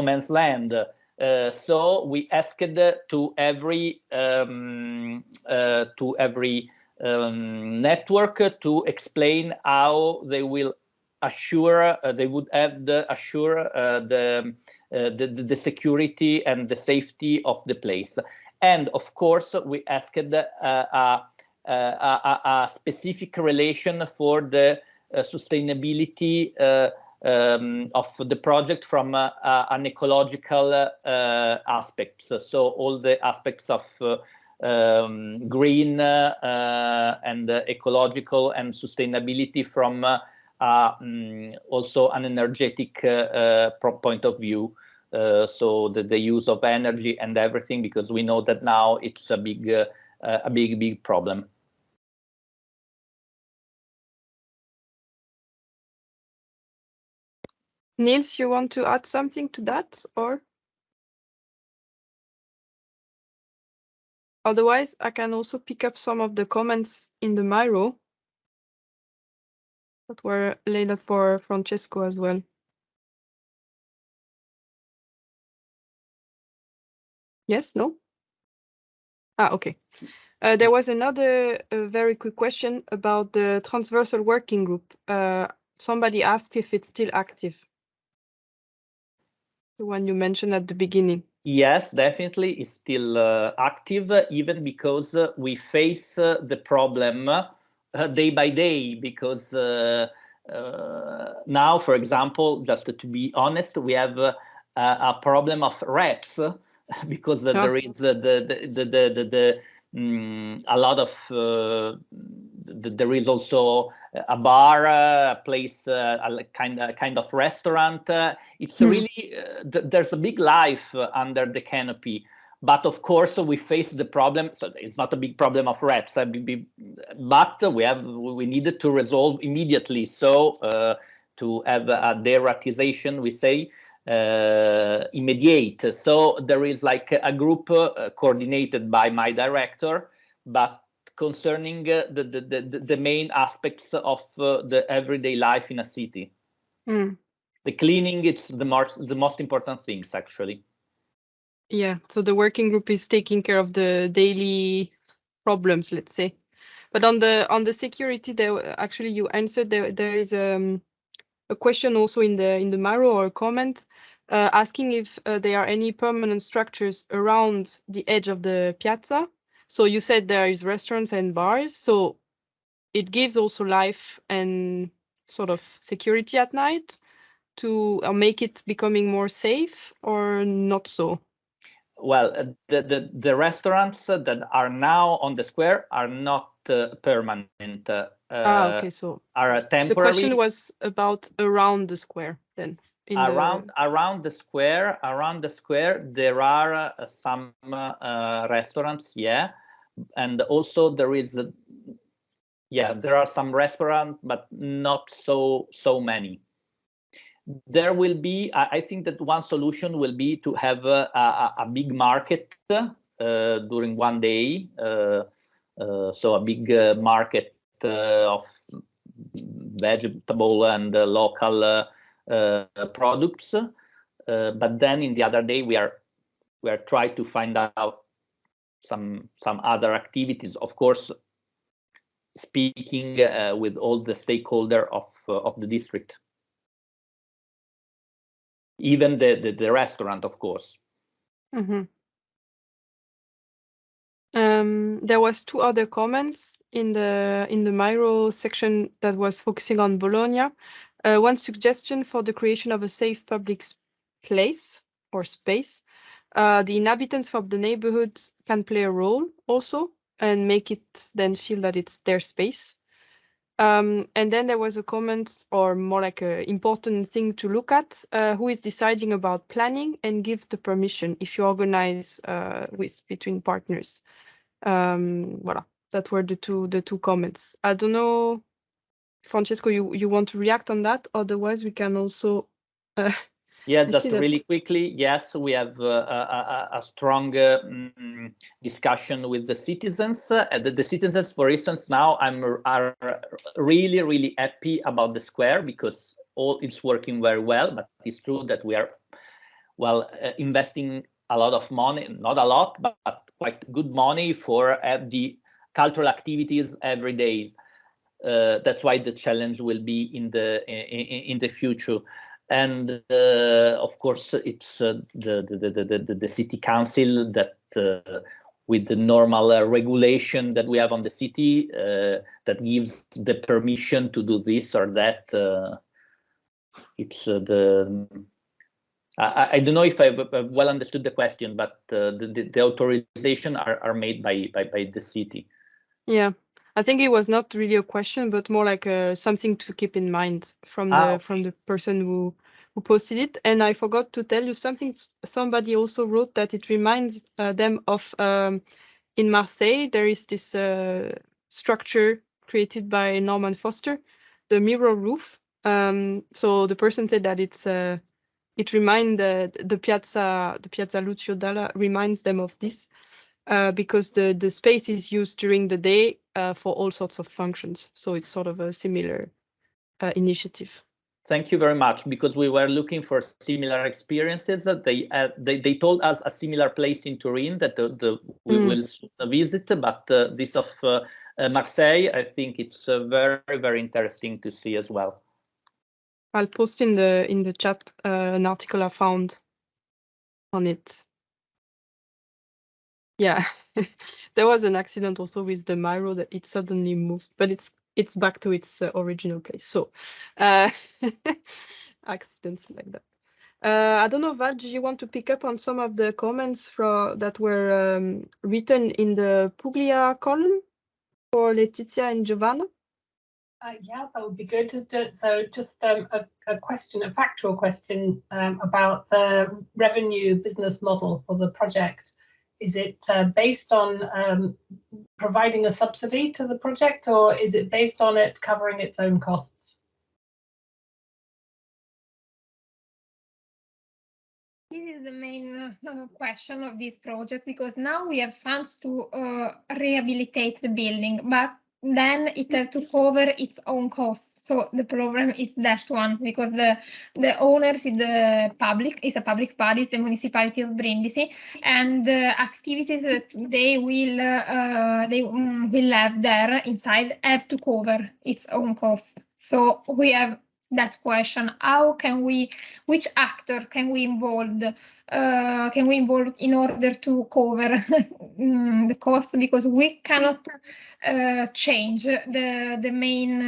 Speaker 5: man's land. So we asked to every network to explain how they will assure they would have the assure the security and the safety of the place. And of course, we asked a specific relation for the sustainability of the project from an ecological aspects. So all the aspects of green and ecological and sustainability from also an energetic point of view. so the use of energy and everything, because we know that now it's a big problem.
Speaker 1: Niels, you want to add something to that, or? Otherwise, I can also pick up some of the comments in the Miro that were laid out for Francesco as well. Yes, no? Okay. There was another very quick question about the transversal working group. Somebody asked if it's still active. The one you mentioned at the beginning.
Speaker 5: Yes, definitely, it's still active, even because we face the problem day by day, because now, for example, just to be honest, we have a problem of reps because there is a lot of there is also a bar, a place, a kind of restaurant. It's really there's a big life under the canopy. But of course, we face the problem. So it's not a big problem of reps, but we needed to resolve immediately. So to have a deratization, we say, immediate. So there is like a group coordinated by my director, but concerning the main aspects of the everyday life in a city. The cleaning, it's the most important things, actually.
Speaker 1: Yeah, so the working group is taking care of the daily problems, let's say. But on the security, there actually you answered. There is a question also in the Miro, or a comment asking if there are any permanent structures around the edge of the piazza. So you said there is restaurants and bars, so it gives also life and sort of security at night to make it becoming more safe, or not so?
Speaker 5: Well, the restaurants that are now on the square are not permanent.
Speaker 1: Okay, so
Speaker 5: are temporary.
Speaker 1: The question was about around the square then.
Speaker 5: Around the square, there are some restaurants, yeah, and also there is, there are some restaurants, but not so many. There will be, I think that one solution will be to have a big market during one day, so a big market of vegetable and local products. But then in the other day, we are trying to find out some other activities. Of course, speaking with all the stakeholders of the district. Even the restaurant, of course.
Speaker 1: There was two other comments in the Miro section that was focusing on Bologna. One suggestion for the creation of a safe public place or space. The inhabitants of the neighborhood can play a role also and make it then feel that it's their space. And then there was a comment, or more like an important thing to look at, who is deciding about planning and gives the permission if you organize between partners. Voilà, that were the two comments. I don't know, Francesco, you want to react on that? Otherwise, we can also.
Speaker 5: Yeah, just really quickly. Yes, we have a strong discussion with the citizens. The citizens, for instance, now are really happy about the square because all is working very well. But it's true that we are investing a lot of money, not a lot, but quite good money for the cultural activities every day. That's why the challenge will be in the future. And of course, it's the city council that, with the normal regulation that we have on the city, that gives the permission to do this or that. It's I don't know if I've well understood the question, but the authorization are made by the city.
Speaker 1: Yeah. I think it was not really a question, but more like something to keep in mind from the person who posted it, and I forgot to tell you something. Somebody also wrote that it reminds them of in Marseille, there is this structure created by Norman Foster, the mirror roof. So the person said that it reminds the Piazza Lucio Dalla reminds them of this because the space is used during the day for all sorts of functions. So it's sort of a similar initiative.
Speaker 5: Thank you very much, because we were looking for similar experiences. They told us a similar place in Turin that we will visit, but this of Marseille, I think it's very, very interesting to see as well.
Speaker 1: I'll post in the chat an article I found on it. Yeah, there was an accident also with the Miro that it suddenly moved, but it's back to its original place. So accidents like that. I don't know, Val, do you want to pick up on some of the comments that were written in the Puglia column for Letizia and Giovanna?
Speaker 2: Yeah, that would be good. So just a question, a factual question about the revenue business model for the project. Is it based on providing a subsidy to the project, or is it based on it covering its own costs?
Speaker 7: This is the main question of this project, because now we have funds to rehabilitate the building, but then it has to cover its own costs. So the problem is that one, because the owners is a public body, the municipality of Brindisi, and the activities that they will have there inside have to cover its own costs. So we have that question: how can we, which actor can we involve in order to cover the cost, because we cannot change the main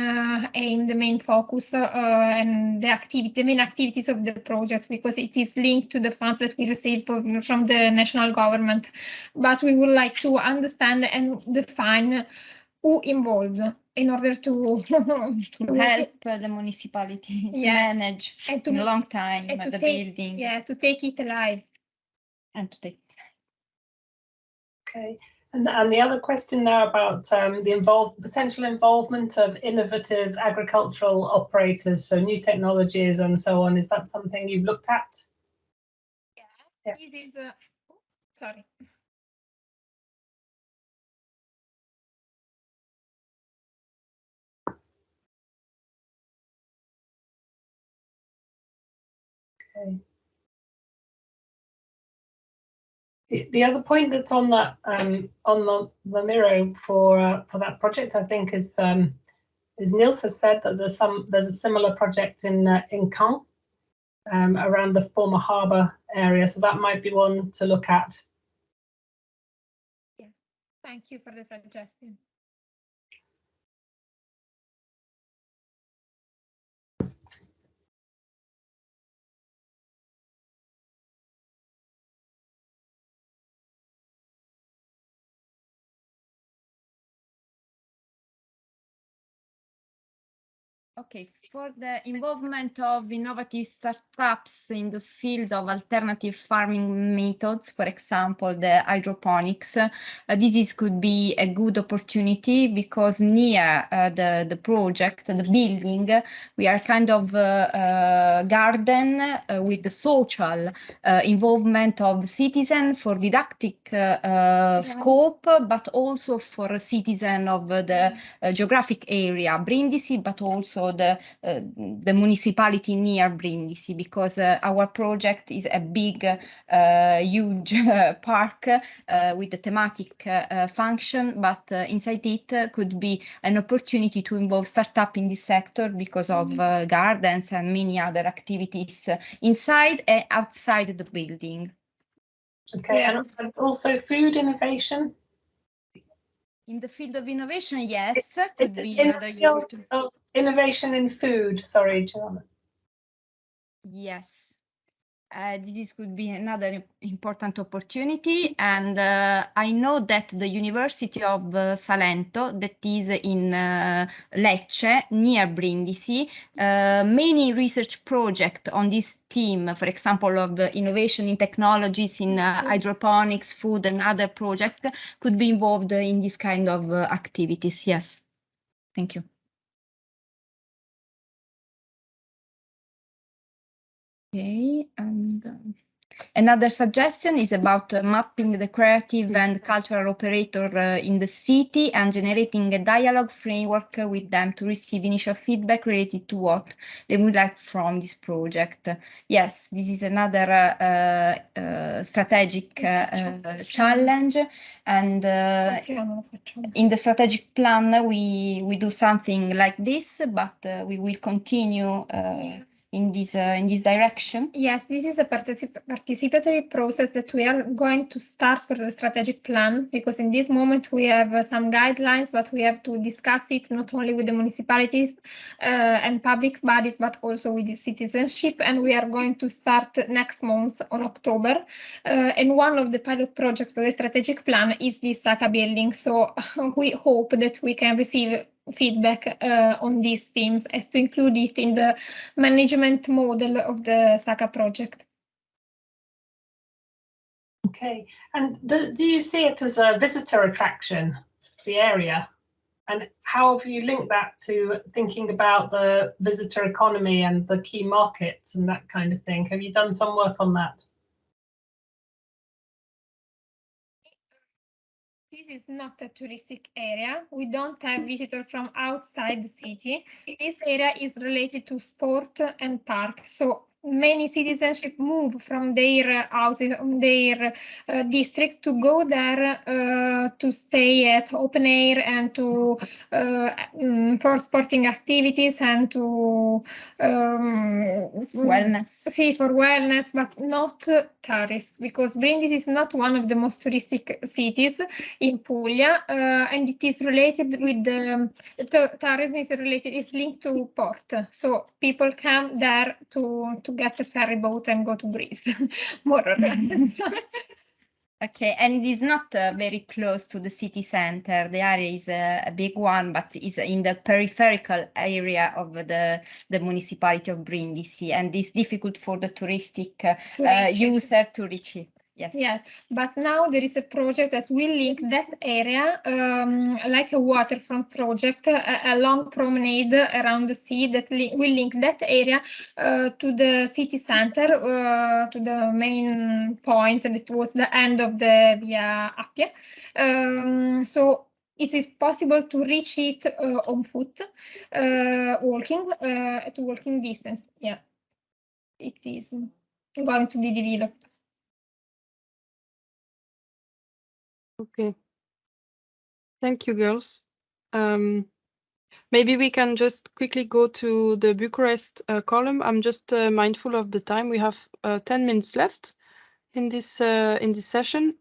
Speaker 7: aim, the main focus, and the main activities of the project, because it is linked to the funds that we receive from the national government. But we would like to understand and define who involved in order to
Speaker 6: help the municipality to manage and in a long time the building.
Speaker 7: Yeah, to take it alive.
Speaker 6: And to take.
Speaker 2: Okay. And the other question there about the potential involvement of innovative agricultural operators, so new technologies and so on, is that something you've looked at?
Speaker 7: Yeah. This is sorry.
Speaker 2: Okay. The other point that's on that on the Miro for that project, I think, is Niels has said that there's a similar project in Caen around the former harbour area, so that might be one to look at.
Speaker 7: Yes, thank you for the suggestion.
Speaker 6: Okay, for the involvement of innovative startups in the field of alternative farming methods, for example, the hydroponics, could be a good opportunity, because near the project, the building, we are kind of garden with the social involvement of the citizen for didactic scope, but also for a citizen of the geographic area, Brindisi, but also the municipality near Brindisi, because our project is a big, huge park with a thematic function, but inside it could be an opportunity to involve startup in this sector because of gardens and many other activities inside and outside the building.
Speaker 2: Okay, yeah. And also food innovation.
Speaker 6: In the field of innovation, yes, could be another opportunity.
Speaker 2: Of innovation in food, sorry, Giovanna.
Speaker 6: Yes. This could be another important opportunity, and I know that the University of Salento, that is in Lecce, near Brindisi, many research projects on this theme, for example, of innovation in technologies, in hydroponics, food, and other projects, could be involved in this kind of activities. Yes. Thank you. Okay, and another suggestion is about mapping the creative and cultural operator in the city and generating a dialogue framework with them to receive initial feedback related to what they would like from this project. Yes, this is another strategic challenge, and in the strategic plan we do something like this, but we will continue in this direction?
Speaker 7: Yes, this is a participatory process that we are going to start for the strategic plan, because in this moment we have some guidelines, but we have to discuss it not only with the municipalities and public bodies, but also with the citizenship. And we are going to start next month on October. And one of the pilot projects of the strategic plan is this SACA building. So we hope that we can receive feedback on these themes as to include it in the management model of the SACA project.
Speaker 2: Okay, and do you see it as a visitor attraction, the area? And how have you linked that to thinking about the visitor economy and the key markets and that kind of thing? Have you done some work on that?
Speaker 7: This is not a touristic area. We don't have visitors from outside the city. This area is related to sport and park. So many citizenship move from their houses, their districts, to go there to stay at open air and to for sporting activities and to
Speaker 6: wellness.
Speaker 7: See, for wellness, but not tourists, because Brindisi is not one of the most touristic cities in Puglia, and it is related with the tourism is linked to port. So people come there to get a ferry boat and go to Greece, more or less.
Speaker 6: Okay, and it's not very close to the city center. The area is a big one, but is in the peripheral area of the municipality of Brindisi, and it's difficult for the touristic user to reach it. Yes.
Speaker 7: Yes, but now there is a project that will link that area, like a waterfront project, a long promenade around the sea that will link that area to the city center, to the main point that was the end of the Via Appia. So is it possible to reach it on foot, walking, at walking distance? Yeah, it is going to be developed.
Speaker 1: Okay. Thank you, girls. Maybe we can just quickly go to the Bucharest column. I'm just mindful of the time. We have 10 minutes left in this session.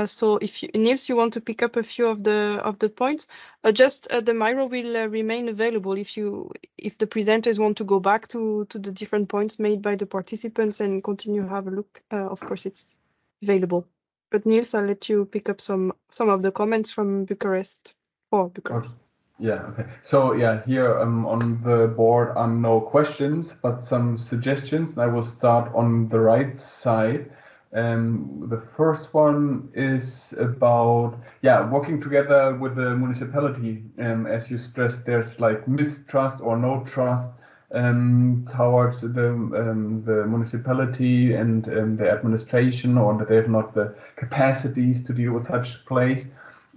Speaker 1: So if you, Niels, you want to pick up a few of the points, just the Miro will remain available if the presenters want to go back to the different points made by the participants and continue to have a look. Of course, it's available. But Niels, I'll let you pick up some of the comments from Bucharest for Bucharest.
Speaker 3: Yeah, okay. So yeah, here on the board are no questions, but some suggestions. I will start on the right side. The first one is about, working together with the municipality. As you stressed, there's like mistrust or no trust towards the municipality and the administration, or that they have not the capacities to deal with such place.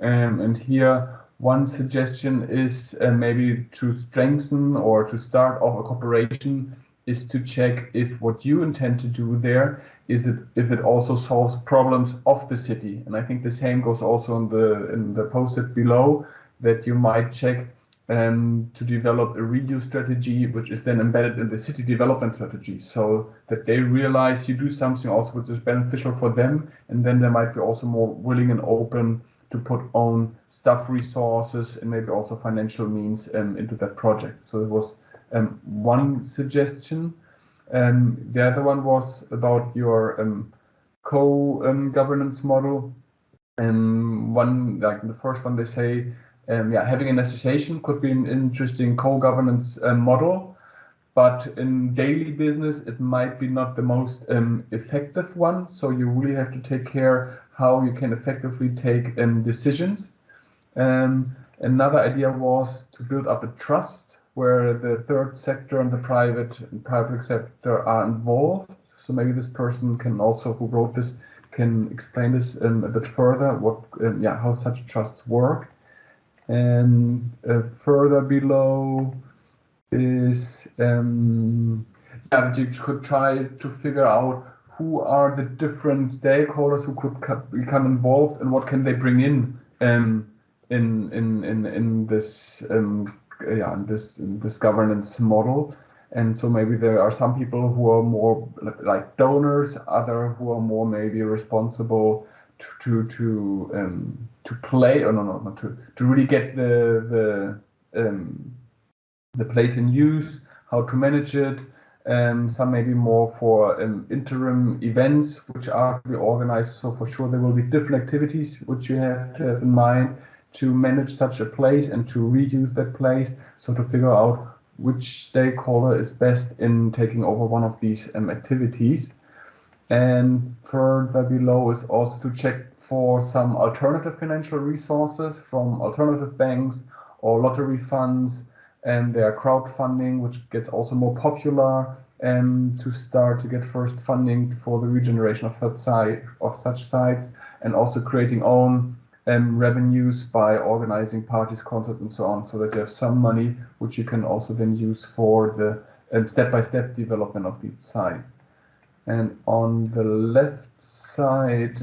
Speaker 3: And here, one suggestion is maybe to strengthen or to start off a cooperation is to check if what you intend to do there if it also solves problems of the city. And I think the same goes also in the post-it below, that you might check to develop a reuse strategy, which is then embedded in the city development strategy, so that they realize you do something also which is beneficial for them, and then they might be also more willing and open to put own staff resources and maybe also financial means into that project. So it was one suggestion. The other one was about your co-governance model. Like the first one, they say, having an association could be an interesting co-governance model, but in daily business, it might be not the most effective one. So you really have to take care how you can effectively take decisions. Another idea was to build up a trust where the third sector and the public sector are involved. So maybe this person can also, who wrote this, can explain this a bit further, how such trusts work. And further below is you could try to figure out who are the different stakeholders who could become involved and what can they bring in this governance model. And so maybe there are some people who are more like donors, other who are more maybe responsible to play, or not to really get the place in use, how to manage it. Some maybe more for interim events which are to be organized. So for sure there will be different activities which you have to have in mind to manage such a place and to reuse that place. So to figure out which stakeholder is best in taking over one of these activities. And further below is also to check for some alternative financial resources from alternative banks or lottery funds, and their crowdfunding, which gets also more popular, and to start to get first funding for the regeneration of such sites, and also creating own revenues by organizing parties, concerts, and so on, so that you have some money which you can also then use for the step-by-step development of each site. And on the left side,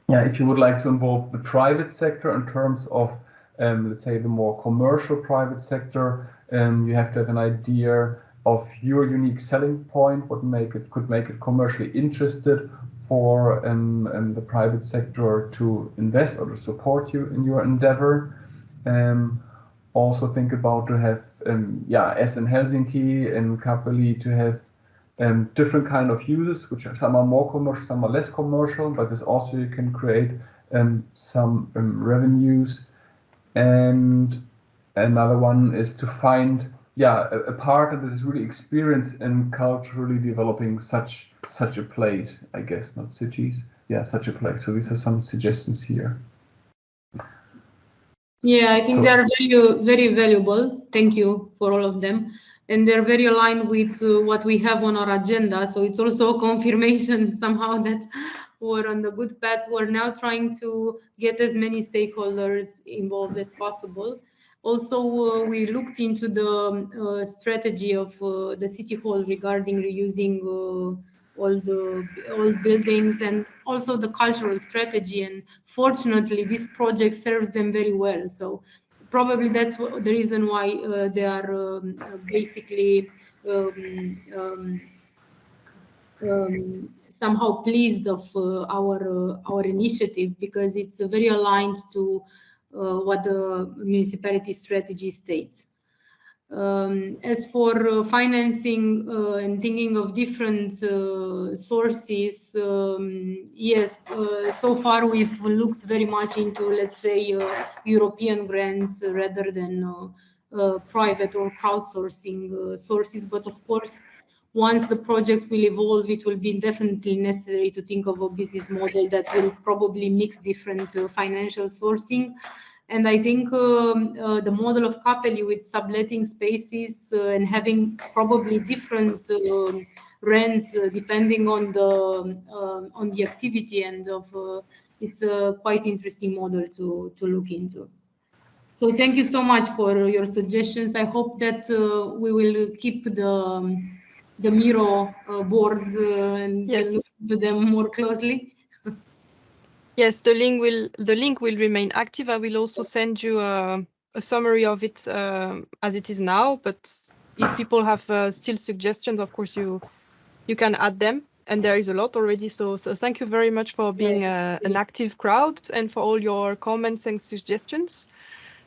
Speaker 3: if you would like to involve the private sector in terms of let's say the more commercial private sector, you have to have an idea of your unique selling point, what could make it commercially interested for the private sector to invest or to support you in your endeavor. Also think about to have, as in Helsinki and Kapeli, to have different kind of uses, which some are more commercial, some are less commercial, but this also you can create some revenues. And another one is to find a partner that is really experienced in culturally developing such a place, I guess, not cities, such a place. So these are some suggestions here.
Speaker 8: Yeah, I think they are very valuable. Thank you for all of them. And they're very aligned with what we have on our agenda. So it's also a confirmation somehow that we're on the good path. We're now trying to get as many stakeholders involved as possible. Also, we looked into the strategy of the City Hall regarding reusing old buildings, and also the cultural strategy. And fortunately, this project serves them very well. So probably that's the reason why they are basically somehow pleased of our initiative, because it's very aligned to what the municipality strategy states. As for financing and thinking of different sources, yes, so far we've looked very much into, let's say, European grants rather than private or crowdsourcing sources. But of course, once the project will evolve, it will be definitely necessary to think of a business model that will probably mix different financial sourcing. And I think the model of Kapeli with subletting spaces and having probably different rents depending on the activity and it's a quite interesting model to look into. So thank you so much for your suggestions. I hope that we will keep the Miro board and look into them more closely.
Speaker 1: Yes, the link will remain active. I will also send you a summary of it as it is now. But if people have still suggestions, of course you can add them, and there is a lot already. So thank you very much for being an active crowd and for all your comments and suggestions.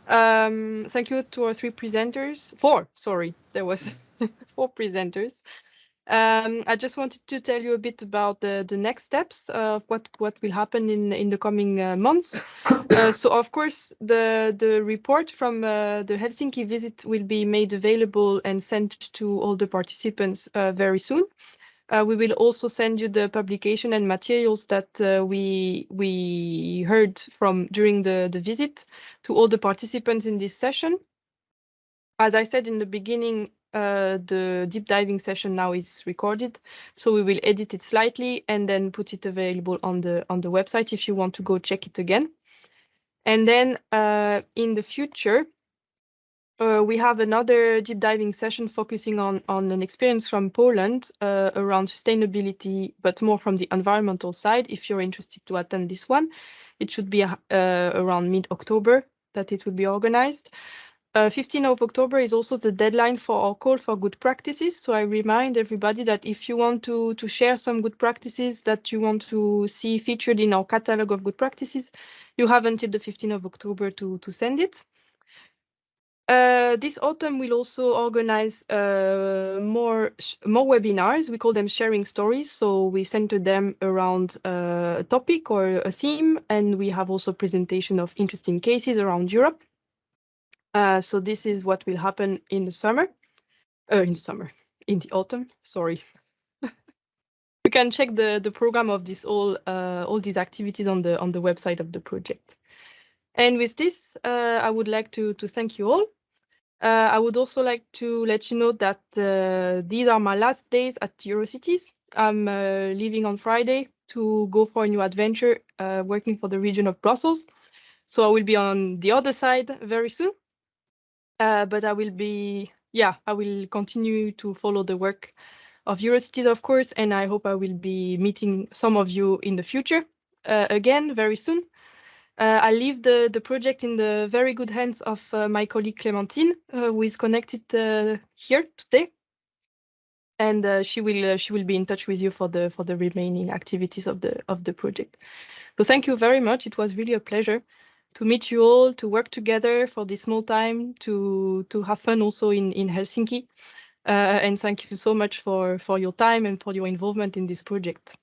Speaker 1: Thank you to our 3 presenters. 4, sorry, there was 4 presenters. I just wanted to tell you a bit about the next steps of what will happen in the coming months. So of course, the report from the Helsinki visit will be made available and sent to all the participants very soon. We will also send you the publication and materials that we heard from during the visit to all the participants in this session. As I said in the beginning, the deep diving session now is recorded, so we will edit it slightly and then put it available on the website if you want to go check it again. And then in the future, we have another deep diving session focusing on an experience from Poland around sustainability, but more from the environmental side. If you're interested to attend this one, it should be around mid-October that it will be organized. 15th of October is also the deadline for our call for good practices. So I remind everybody that if you want to share some good practices that you want to see featured in our catalog of good practices, you have until the 15th of October to send it. This autumn, we'll also organize more webinars. We call them sharing stories. So we center them around a topic or a theme, and we have also presentation of interesting cases around Europe. So this is what will happen in the summer. In the autumn. Sorry. You can check the program of this all these activities on the website of the project. And with this, I would like to thank you all. I would also like to let you know that these are my last days at Eurocities. I'm leaving on Friday to go for a new adventure, working for the region of Brussels. So I will be on the other side very soon. But I will continue to follow the work of Eurocities, of course, and I hope I will be meeting some of you in the future again very soon. I leave the project in the very good hands of my colleague Clémentine, who is connected here today, and she will be in touch with you for the remaining activities of the project. So thank you very much. It was really a pleasure to meet you all, to work together for this small time, to have fun also in Helsinki. And thank you so much for your time and for your involvement in this project.